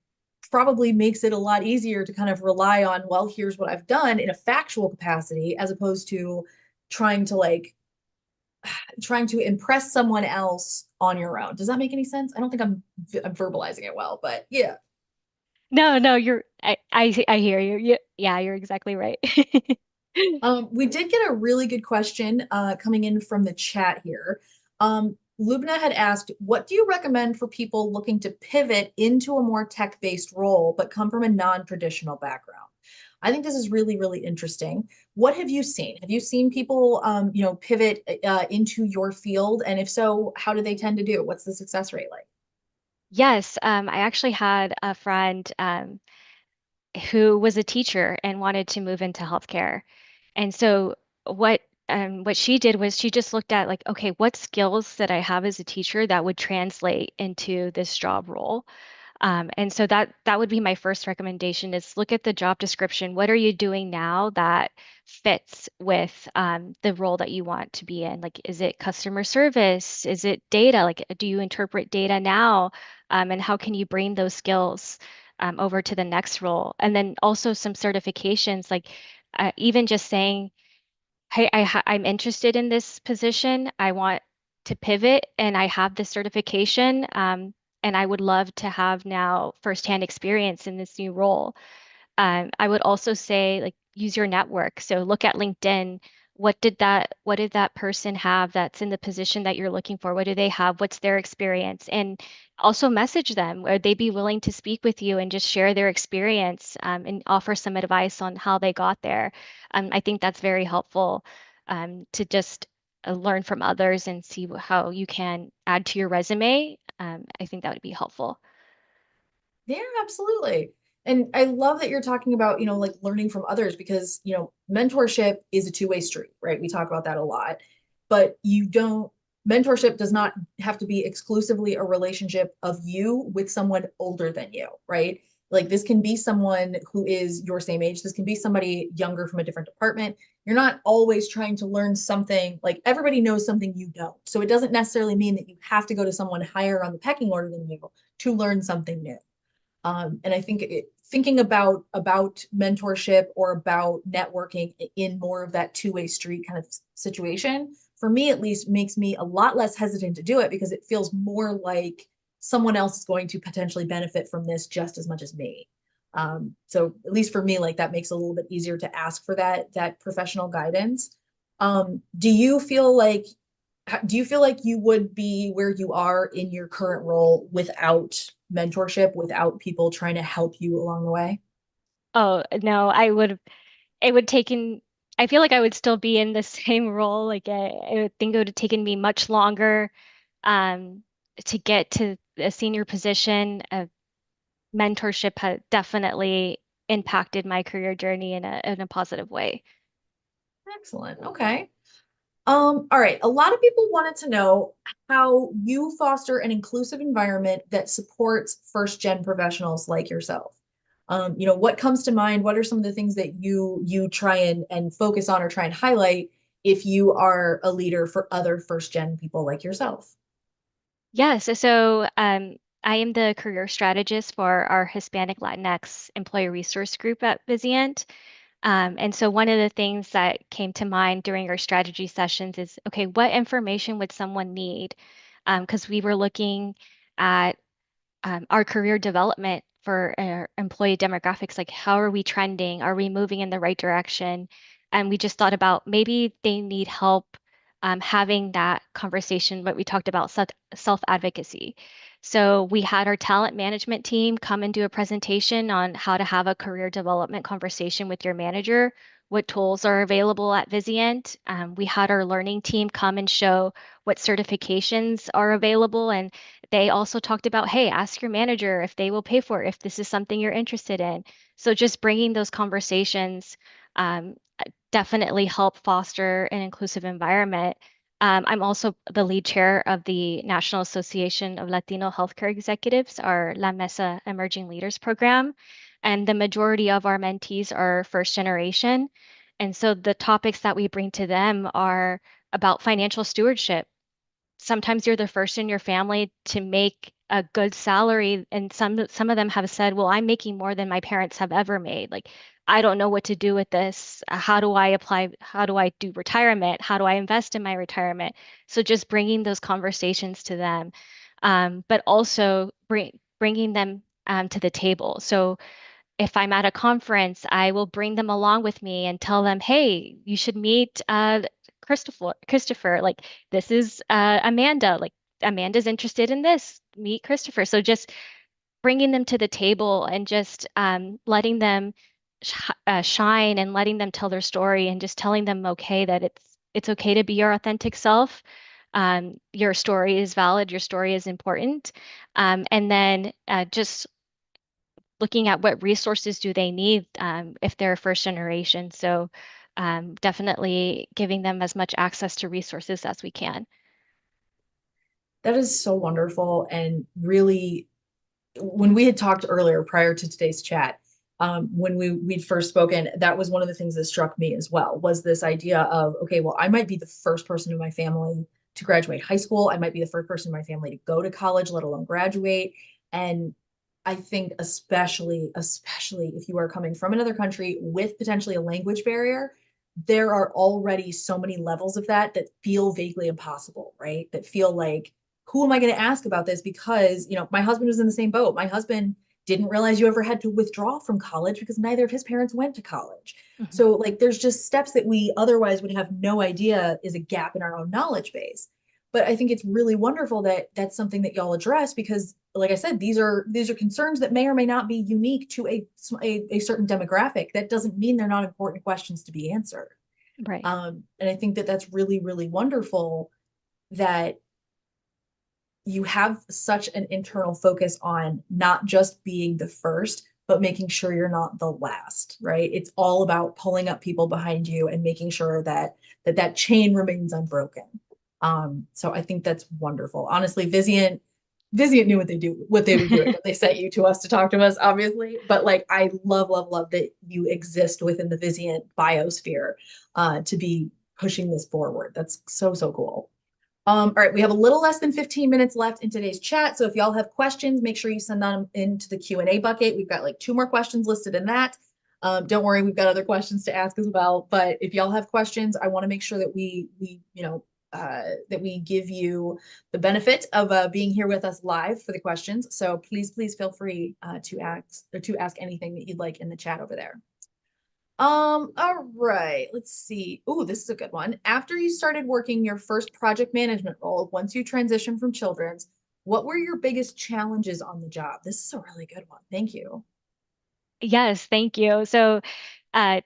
probably makes it a lot easier to kind of rely on, well, here's what I've done in a factual capacity, as opposed to trying to like trying to impress someone else on your own. Does that make any sense? I don't think I'm verbalizing it well, but yeah. No, no, I hear you. Yeah, you're exactly right. We did get a really good question coming in from the chat here. Lubna had asked, what do you recommend for people looking to pivot into a more tech-based role but come from a non-traditional background? I think this is really interesting. What have you seen? Have you seen people, pivot into your field? And if so, how do they tend to do? What's the success rate like? Yes, I actually had a friend who was a teacher and wanted to move into healthcare. And so what she did was she just looked at like, okay, what skills that I have as a teacher that would translate into this job role? And so that would be my first recommendation is look at the job description. What are you doing now that fits with the role that you want to be in? Like, is it customer service? Is it data? Like, do you interpret data now? And how can you bring those skills over to the next role? And then also some certifications, like even just saying, hey, I'm interested in this position. I want to pivot and I have this certification. And I would love to have now firsthand experience in this new role. I would also say like use your network. So look at LinkedIn. What did that person have that's in the position that you're looking for? What do they have? What's their experience? And also message them. Would they be willing to speak with you and just share their experience and offer some advice on how they got there? I think that's very helpful to just learn from others and see how you can add to your resume. I think that would be helpful. Yeah, absolutely. And I love that you're talking about, like learning from others because, mentorship is a two-way street, right? We talk about that a lot, but mentorship does not have to be exclusively a relationship of you with someone older than you, right? Like this can be someone who is your same age. This can be somebody younger from a different department. You're not always trying to learn something, like everybody knows something you don't. So it doesn't necessarily mean that you have to go to someone higher on the pecking order than you to learn something new. And I think thinking about mentorship or about networking in more of that two-way street kind of situation, for me at least, makes me a lot less hesitant to do it because it feels more like someone else is going to potentially benefit from this just as much as me. So at least for me, like that makes it a little bit easier to ask for that professional guidance. Do you feel like you would be where you are in your current role without mentorship, without people trying to help you along the way? Oh, no, it would taken, I feel like I would still be in the same role. Like I would think it would have taken me much longer um, to get to a senior position. Mentorship had definitely impacted my career journey in a positive way. Excellent. Okay. All right. A lot of people wanted to know how you foster an inclusive environment that supports first gen professionals like yourself. What comes to mind? What are some of the things that you try and focus on or try and highlight if you are a leader for other first gen people like yourself? Yes, I am the career strategist for our Hispanic Latinx employee resource group at Vizient. And so one of the things that came to mind during our strategy sessions is, okay, what information would someone need? Because we were looking at our career development for our employee demographics, like how are we trending? Are we moving in the right direction? And we just thought about maybe they need help having that conversation, what we talked about, self-advocacy. So we had our talent management team come and do a presentation on how to have a career development conversation with your manager, what tools are available at Vizient. We had our learning team come and show what certifications are available, and they also talked about, hey, ask your manager if they will pay for it, if this is something you're interested in. So just bringing those conversations um, definitely help foster an inclusive environment. I'm also the lead chair of the National Association of Latino Healthcare Executives, our La Mesa Emerging Leaders program. And the majority of our mentees are first generation. And so the topics that we bring to them are about financial stewardship. Sometimes you're the first in your family to make a good salary, and some of them have said, well, I'm making more than my parents have ever made. Like, I don't know what to do with this. How do I apply? How do I do retirement? How do I invest in my retirement? So just bringing those conversations to them, but also bringing them to the table. So if I'm at a conference, I will bring them along with me and tell them, hey, you should meet Christopher. Like, this is Amanda. Like, Amanda's interested in this. Meet Christopher. So just bringing them to the table and just letting them shine and letting them tell their story and just telling them, okay, that it's okay to be your authentic self. Your story is valid. Your story is important. And then just looking at what resources do they need if they're first generation. So definitely giving them as much access to resources as we can. That is so wonderful and really when we had talked earlier prior to today's chat, when we'd first spoken, that was one of the things that struck me as well, was this idea of, okay, well, I might be the first person in my family to graduate high school. I might be the first person in my family to go to college, let alone graduate. And I think especially if you are coming from another country with potentially a language barrier, there are already so many levels of that that feel vaguely impossible, right? That feel like, who am I going to ask about this? Because, my husband was in the same boat. My husband didn't realize you ever had to withdraw from college because neither of his parents went to college. Mhm. So, like, there's just steps that we otherwise would have no idea is a gap in our own knowledge base. But I think it's really wonderful that that's something that y'all address because, like I said, these are concerns that may or may not be unique to a certain demographic. That doesn't mean they're not important questions to be answered. Right. And I think that that's really, really wonderful that you have such an internal focus on not just being the first, but making sure you're not the last, right? It's all about pulling up people behind you and making sure that chain remains unbroken. So I think that's wonderful. Honestly, Vizient knew what they were doing when they sent you to us to talk to us, obviously. But like, I love, love, love that you exist within the Vizient biosphere to be pushing this forward. That's so, so cool. All right, we have a little less than 15 minutes left in today's chat. So if y'all have questions, make sure you send them into the Q&A bucket. We've got like 2 more questions listed in that. Don't worry, we've got other questions to ask as well. But if y'all have questions, I want to make sure that that we give you the benefit of being here with us live for the questions. So please feel free to ask anything that you'd like in the chat over there. All right, let's see. Oh, this is a good one. After you started working your first project management role, once you transitioned from children's, what were your biggest challenges on the job? This is a really good one. Thank you. Yes, thank you. So, uh,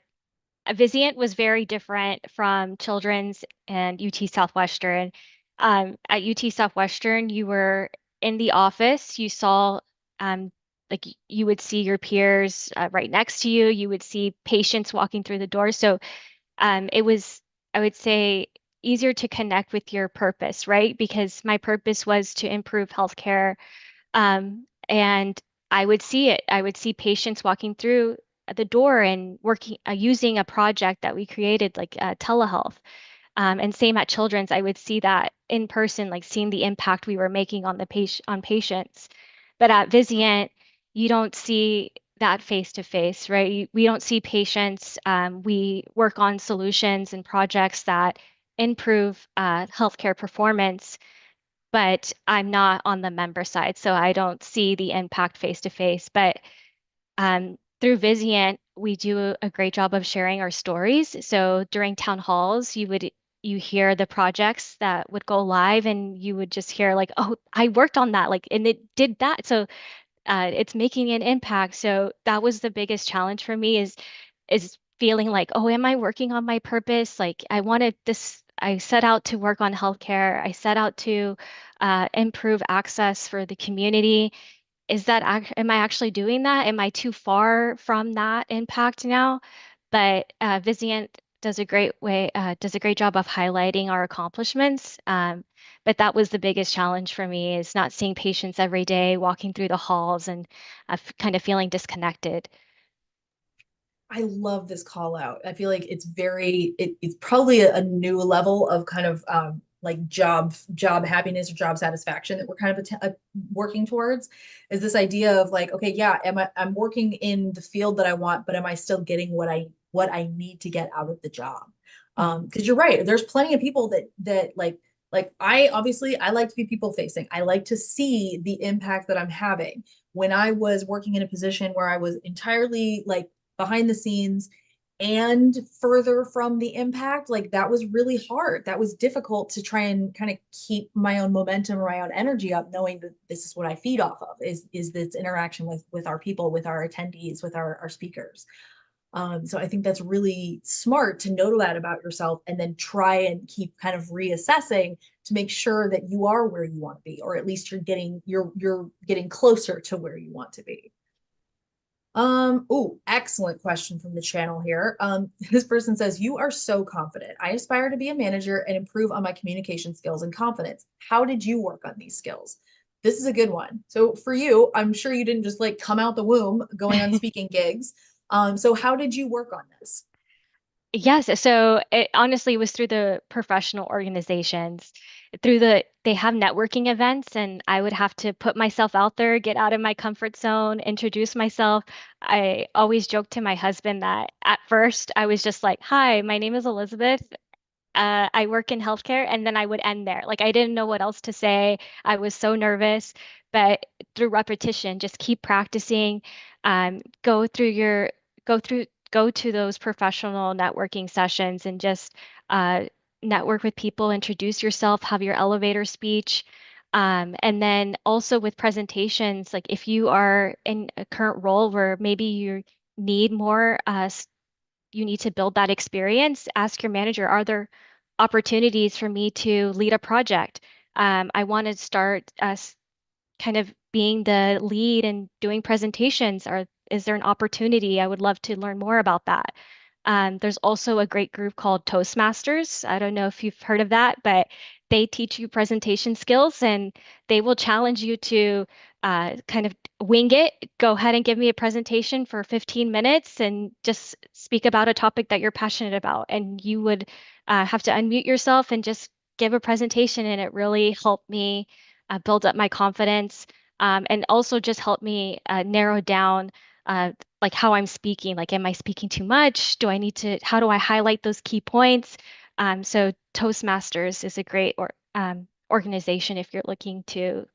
Vizient was very different from Children's and UT Southwestern. At UT Southwestern, you were in the office. You saw, you would see your peers right next to you. You would see patients walking through the door. So, it was, I would say, easier to connect with your purpose, right? Because my purpose was to improve healthcare, and I would see it. I would see patients walking through the door and working, using a project that we created, like telehealth. And same at Children's, I would see that in person, like seeing the impact we were making on the on patients. But at Vizient, you don't see that face to face, right? We don't see patients. We work on solutions and projects that improve healthcare performance, but I'm not on the member side, so I don't see the impact face to face. But through Vizient, we do a great job of sharing our stories. So during town halls, you hear the projects that would go live, and you would just hear like, "Oh, I worked on that," like, and it did that. So it's making an impact. So that was the biggest challenge for me is feeling like, oh, am I working on my purpose? Like I wanted this, I set out to work on healthcare. I set out to improve access for the community. Am I actually doing that? Am I too far from that impact now? But Vizient does a great job of highlighting our accomplishments. But that was the biggest challenge for me is not seeing patients every day, walking through the halls and kind of feeling disconnected. I love this call out. I feel like it's probably a new level of kind of like job happiness or job satisfaction that we're kind of working towards is this idea of like, okay, yeah, I'm working in the field that I want, but am I still getting what I need to get out of the job? Mhm. Because you're right, there's plenty of people that like I like to be people facing. I like to see the impact that I'm having. When I was working in a position where I was entirely like behind the scenes and further from the impact, like that was really hard. That was difficult to try and kind of keep my own momentum or my own energy up, knowing that this is what I feed off of is this interaction with our people, with our attendees, with our speakers. So I think that's really smart to know that about yourself and then try and keep kind of reassessing to make sure that you are where you want to be, or at least you're getting closer to where you want to be. Oh, excellent question from the channel here. This person says, you are so confident. I aspire to be a manager and improve on my communication skills and confidence. How did you work on these skills? this is a good one. So for you, I'm sure you didn't just like come out the womb going on speaking gigs. So how did you work on this? Yes, so it honestly was through the professional organizations, they have networking events, and I would have to put myself out there, get out of my comfort zone, introduce myself. I always joke to my husband that at first I was just like, "Hi, my name is Elizabeth. I work in healthcare," and then I would end there. Like I didn't know what else to say. I was so nervous, but through repetition, just keep practicing. Go through your go through go to those professional networking sessions and just uh, network with people, introduce yourself, have your elevator speech. And then also with presentations, like if you are in a current role where maybe you need more you need to build that experience. Ask your manager, are there opportunities for me to lead a project? I want to start kind of being the lead and doing presentations. Is there an opportunity? I would love to learn more about that. There's also a great group called Toastmasters. I don't know if you've heard of that, but they teach you presentation skills and they will challenge you to kind of wing it. Go ahead and give me a presentation for 15 minutes and just speak about a topic that you're passionate about. And you would have to unmute yourself and just give a presentation. And it really helped me build up my confidence, and also just helped me narrow down uh, like how I'm speaking. Like, am I speaking too much? How do I highlight those key points? So Toastmasters is a great organization if you're looking to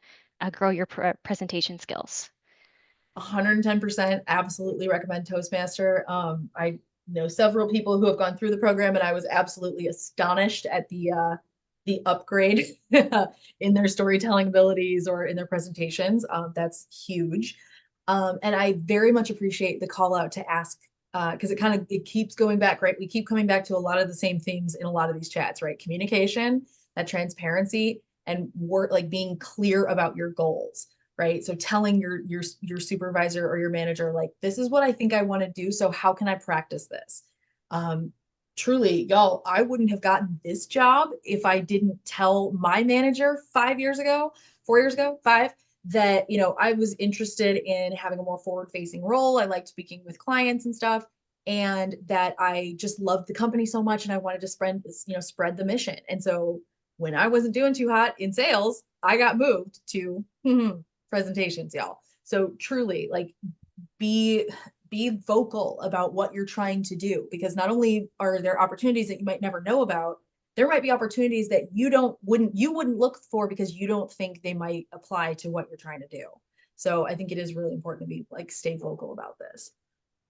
grow your presentation skills. 110% absolutely recommend Toastmaster. I know several people who have gone through the program, and I was absolutely astonished at the upgrade in their storytelling abilities or in their presentations. That's huge. And I very much appreciate the call out to ask because it keeps going back, right? We keep coming back to a lot of the same themes in a lot of these chats, right? Communication, that transparency, and work like being clear about your goals, right? So telling your supervisor or your manager, like, this is what I think I want to do. So how can I practice this? Um, Truly, y'all, I wouldn't have gotten this job if I didn't tell my manager 5 years ago, 4 years ago, five, that, I was interested in having a more forward facing role. I liked speaking with clients and stuff. And that I just loved the company so much and I wanted to spread the mission. And so when I wasn't doing too hot in sales, I got moved to presentations, y'all. So truly, like, be be vocal about what you're trying to do, because not only are there opportunities that you might never know about, there might be opportunities that you wouldn't look for because you don't think they might apply to what you're trying to do. So I think it is really important to be like stay vocal about this.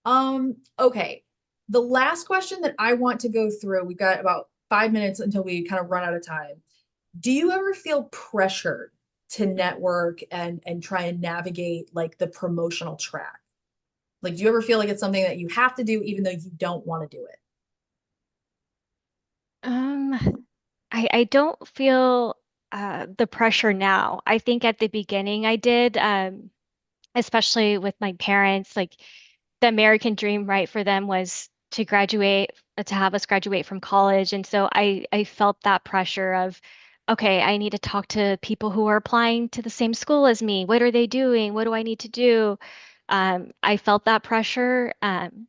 Okay. The last question that I want to go through, we've got about 5 minutes until we kind of run out of time. Do you ever feel pressured to network and try and navigate like the promotional track? Like, do you ever feel like it's something that you have to do even though you don't want to do it? Um, I don't feel the pressure now. I think at the beginning I did, especially with my parents, like the American dream, right, for them was to graduate, to have us graduate from college. And so I felt that pressure of, okay, I need to talk to people who are applying to the same school as me. What are they doing? What do I need to do? I felt that pressure. And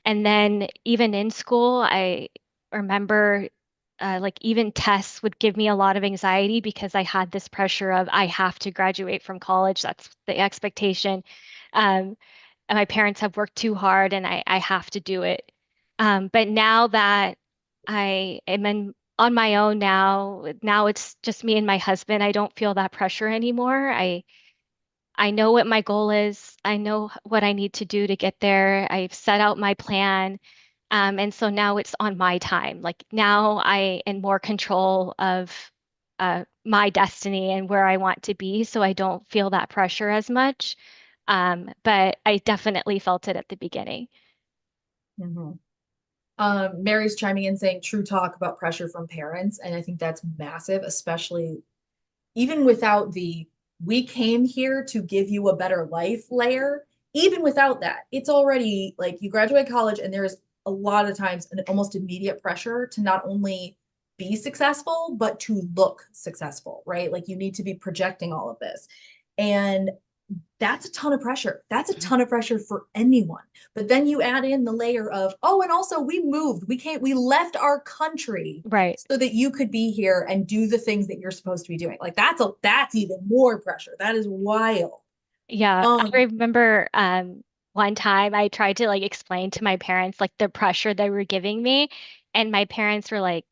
then even in school, I remember like even tests would give me a lot of anxiety because I had this pressure of I have to graduate from college. That's the expectation. Um, and my parents have worked too hard and I have to do it. But now that I am on my own now it's just me and my husband. I don't feel that pressure anymore. I know what my goal is. I know what I need to do to get there. I've set out my plan. And so now it's on my time. Like now I am more control of my destiny and where I want to be. So I don't feel that pressure as much. But I definitely felt it at the beginning. Mhm. Mary's chiming in saying true talk about pressure from parents. And I think that's massive, especially even without the we came here to give you a better life layer. Even without that, it's already like you graduate college, and there's a lot of times an almost immediate pressure to not only be successful, but to look successful, right? Like you need to be projecting all of this. And that's a ton of pressure. That's a Mhm. ton of pressure for anyone. But then you add in the layer of, oh, and also we moved. We left our country Right. so that you could be here and do the things that you're supposed to be doing. Like that's even more pressure. That is wild. Yeah, I Um, remember one time I tried to like explain to my parents like the pressure they were giving me, and my parents were like,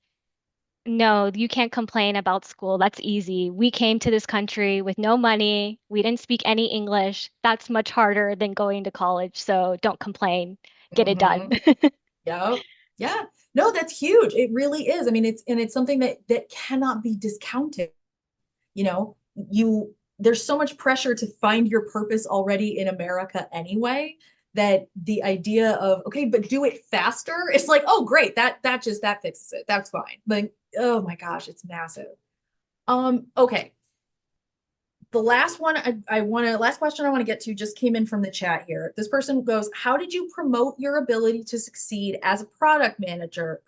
"No, you can't complain about school. That's easy. We came to this country with no money. We didn't speak any English. That's much harder than going to college. So don't complain. Get it done." mhm. Yeah. Yeah. No, that's huge. It really is. I mean, it's something that cannot be discounted. You know, you there's so much pressure to find your purpose already in America anyway, that the idea of, okay, but do it faster, it's like, oh great, that fixes it. That's fine. Like, oh my gosh, it's massive. Okay. The last one I want to last question I want to get to just came in from the chat here. This person goes, how did you promote your ability to succeed as a project manager,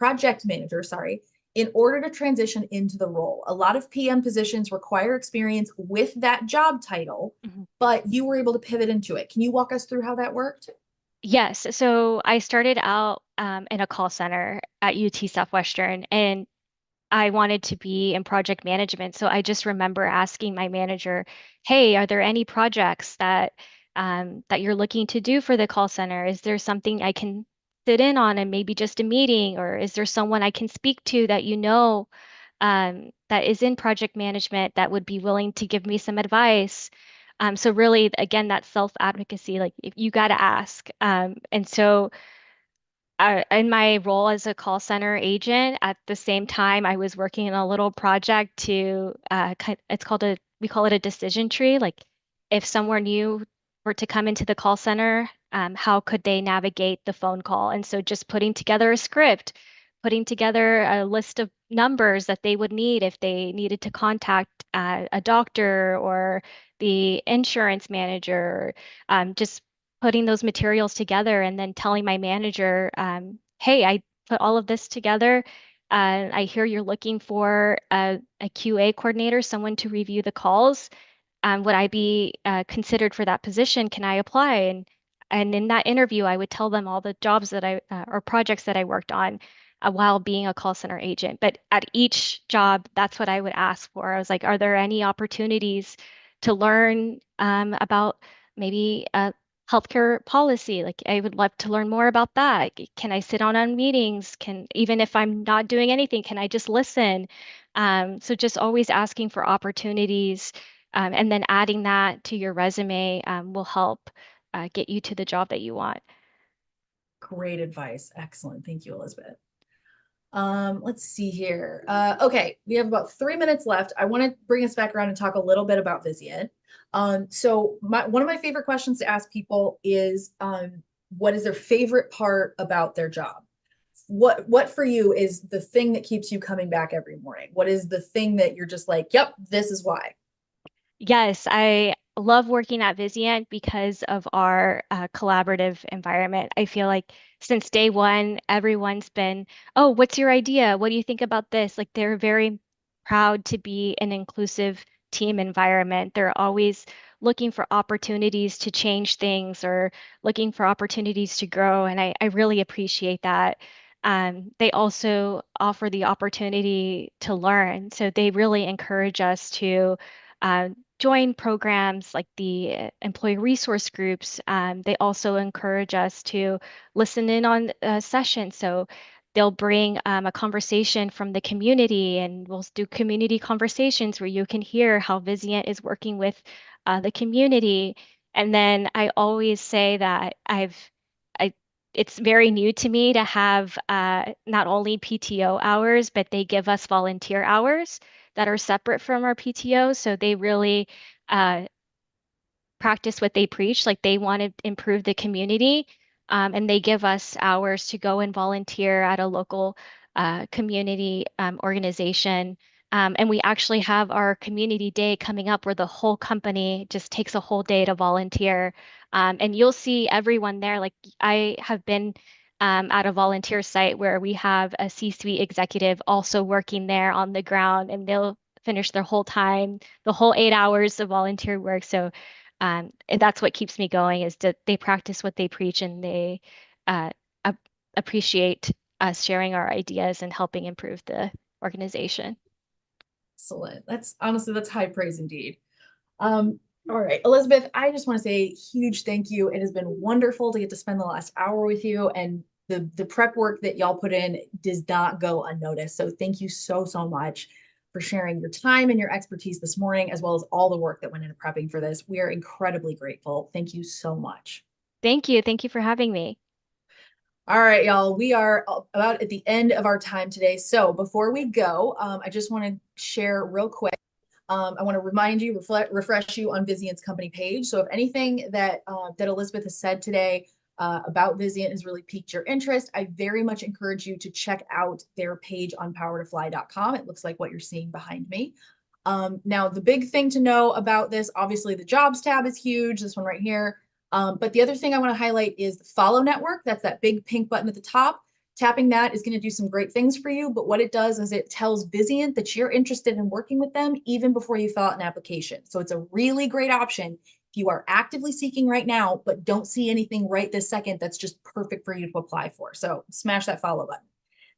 sorry, in order to transition into the role? A lot of PM positions require experience with that job title, Mhm. but you were able to pivot into it. Can you walk us through how that worked? Yes, so I started out in a call center at UT Southwestern, and I wanted to be in project management. So I just remember asking my manager, "Hey, are there any projects that you're looking to do for the call center? Is there something I can sit in on and maybe just a meeting, or is there someone I can speak to that you know that is in project management that would be willing to give me some advice?" So really, again, that self-advocacy, like if you got to ask. And so in my role as a call center agent, at the same time, I was working in a little project to, it's called we call it a decision tree. Like if someone new were to come into the call center, how could they navigate the phone call? And so just putting together a script, putting together a list of numbers that they would need if they needed to contact a doctor or the insurance manager, just putting those materials together and then telling my manager, hey, I put all of this together. I hear you're looking for a QA coordinator, someone to review the calls. Would I be considered for that position? Can I apply? And in that interview, I would tell them all the jobs that I or projects that I worked on while being a call center agent. But at each job, that's what I would ask for. I was like, are there any opportunities to learn about maybe healthcare policy? Like, I would love to learn more about that. Can I sit on meetings? Can even if I'm not doing anything, can I just listen? So just always asking for opportunities and then adding that to your resume will help get you to the job that you want. Great advice. Excellent. Thank you, Elizabeth. Let's see here. Okay, we have about 3 minutes left. I want to bring us back around and talk a little bit about Vizient. One of my favorite questions to ask people is, what is their favorite part about their job? What for you is the thing that keeps you coming back every morning? What is the thing that you're just like, yep, this is why? Yes, I love working at Vizient because of our collaborative environment. I feel like since day one, everyone's been, oh, what's your idea? What do you think about this? Like they're very proud to be an inclusive team environment. They're always looking for opportunities to change things or looking for opportunities to grow. And I really appreciate that. They also offer the opportunity to learn. So they really encourage us to uh, join programs like the employee resource groups. They also encourage us to listen in on sessions. So they'll bring a conversation from the community, and we'll do community conversations where you can hear how Vizient is working with the community. And then I always say that I, it's very new to me to have not only PTO hours, but they give us volunteer hours that are separate from our PTO. So they really uh, practice what they preach, like they want to improve the community. And they give us hours to go and volunteer at a local community organization. And we actually have our community day coming up where the whole company just takes a whole day to volunteer. And you'll see everyone there. Like I have been at a volunteer site where we have a C-suite executive also working there on the ground, and they'll finish their whole time, the whole 8 hours of volunteer work. So and that's what keeps me going is that they practice what they preach, and they uh, ap appreciate us sharing our ideas and helping improve the organization. Excellent. That's honestly, that's high praise indeed. Um, all right, Elizabeth, I just want to say a huge thank you. It has been wonderful to get to spend the last hour with you, and the prep work that y'all put in does not go unnoticed. So thank you so, so much for sharing your time and your expertise this morning, as well as all the work that went into prepping for this. We are incredibly grateful. Thank you so much. Thank you. Thank you for having me. All right, y'all, we are about at the end of our time today. So before we go, I just want to share real quick. I want to remind you, refresh you on Vizient's company page. So if anything that Elizabeth has said today about Vizient has really piqued your interest, I very much encourage you to check out their page on powertofly.com. It looks like what you're seeing behind me. Now, the big thing to know about this, obviously the jobs tab is huge, this one right here. But the other thing I want to highlight is the follow network. That's that big pink button at the top. Tapping that is going to do some great things for you. But what it does is it tells Vizient that you're interested in working with them even before you fill out an application. So it's a really great option if you are actively seeking right now, but don't see anything right this second that's just perfect for you to apply for. So smash that follow button.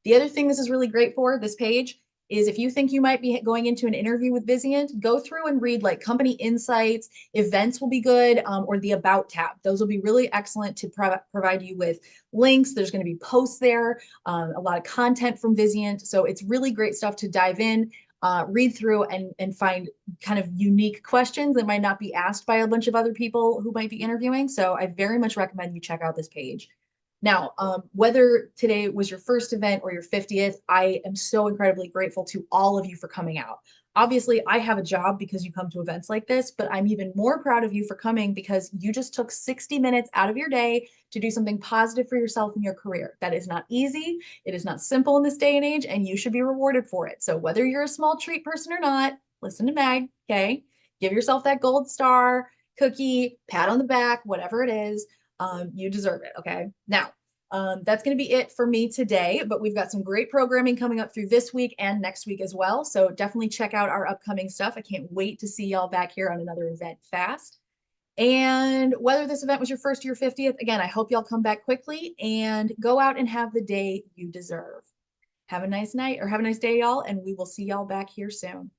The other thing this is really great for, this page, is if you think you might be going into an interview with Vizient, go through and read like company insights, events will be good, or the about tab. Those will be really excellent to provide you with links. There's going to be posts there, a lot of content from Vizient. So it's really great stuff to dive in, read through and find kind of unique questions that might not be asked by a bunch of other people who might be interviewing. So I very much recommend you check out this page. Now, whether today was your first event or your 50th, I am so incredibly grateful to all of you for coming out. Obviously, I have a job because you come to events like this, but I'm even more proud of you for coming because you just took 60 minutes out of your day to do something positive for yourself and your career. That is not easy. It is not simple in this day and age, and you should be rewarded for it. So whether you're a small treat person or not, listen to Meg, okay? Give yourself that gold star, cookie, pat on the back, whatever it is. You deserve it. Okay. Now, that's going to be it for me today, but we've got some great programming coming up through this week and next week as well. So definitely check out our upcoming stuff. I can't wait to see y'all back here on another event fast. And whether this event was your first or your 50th, again, I hope y'all come back quickly and go out and have the day you deserve. Have a nice night or have a nice day, y'all, and we will see y'all back here soon.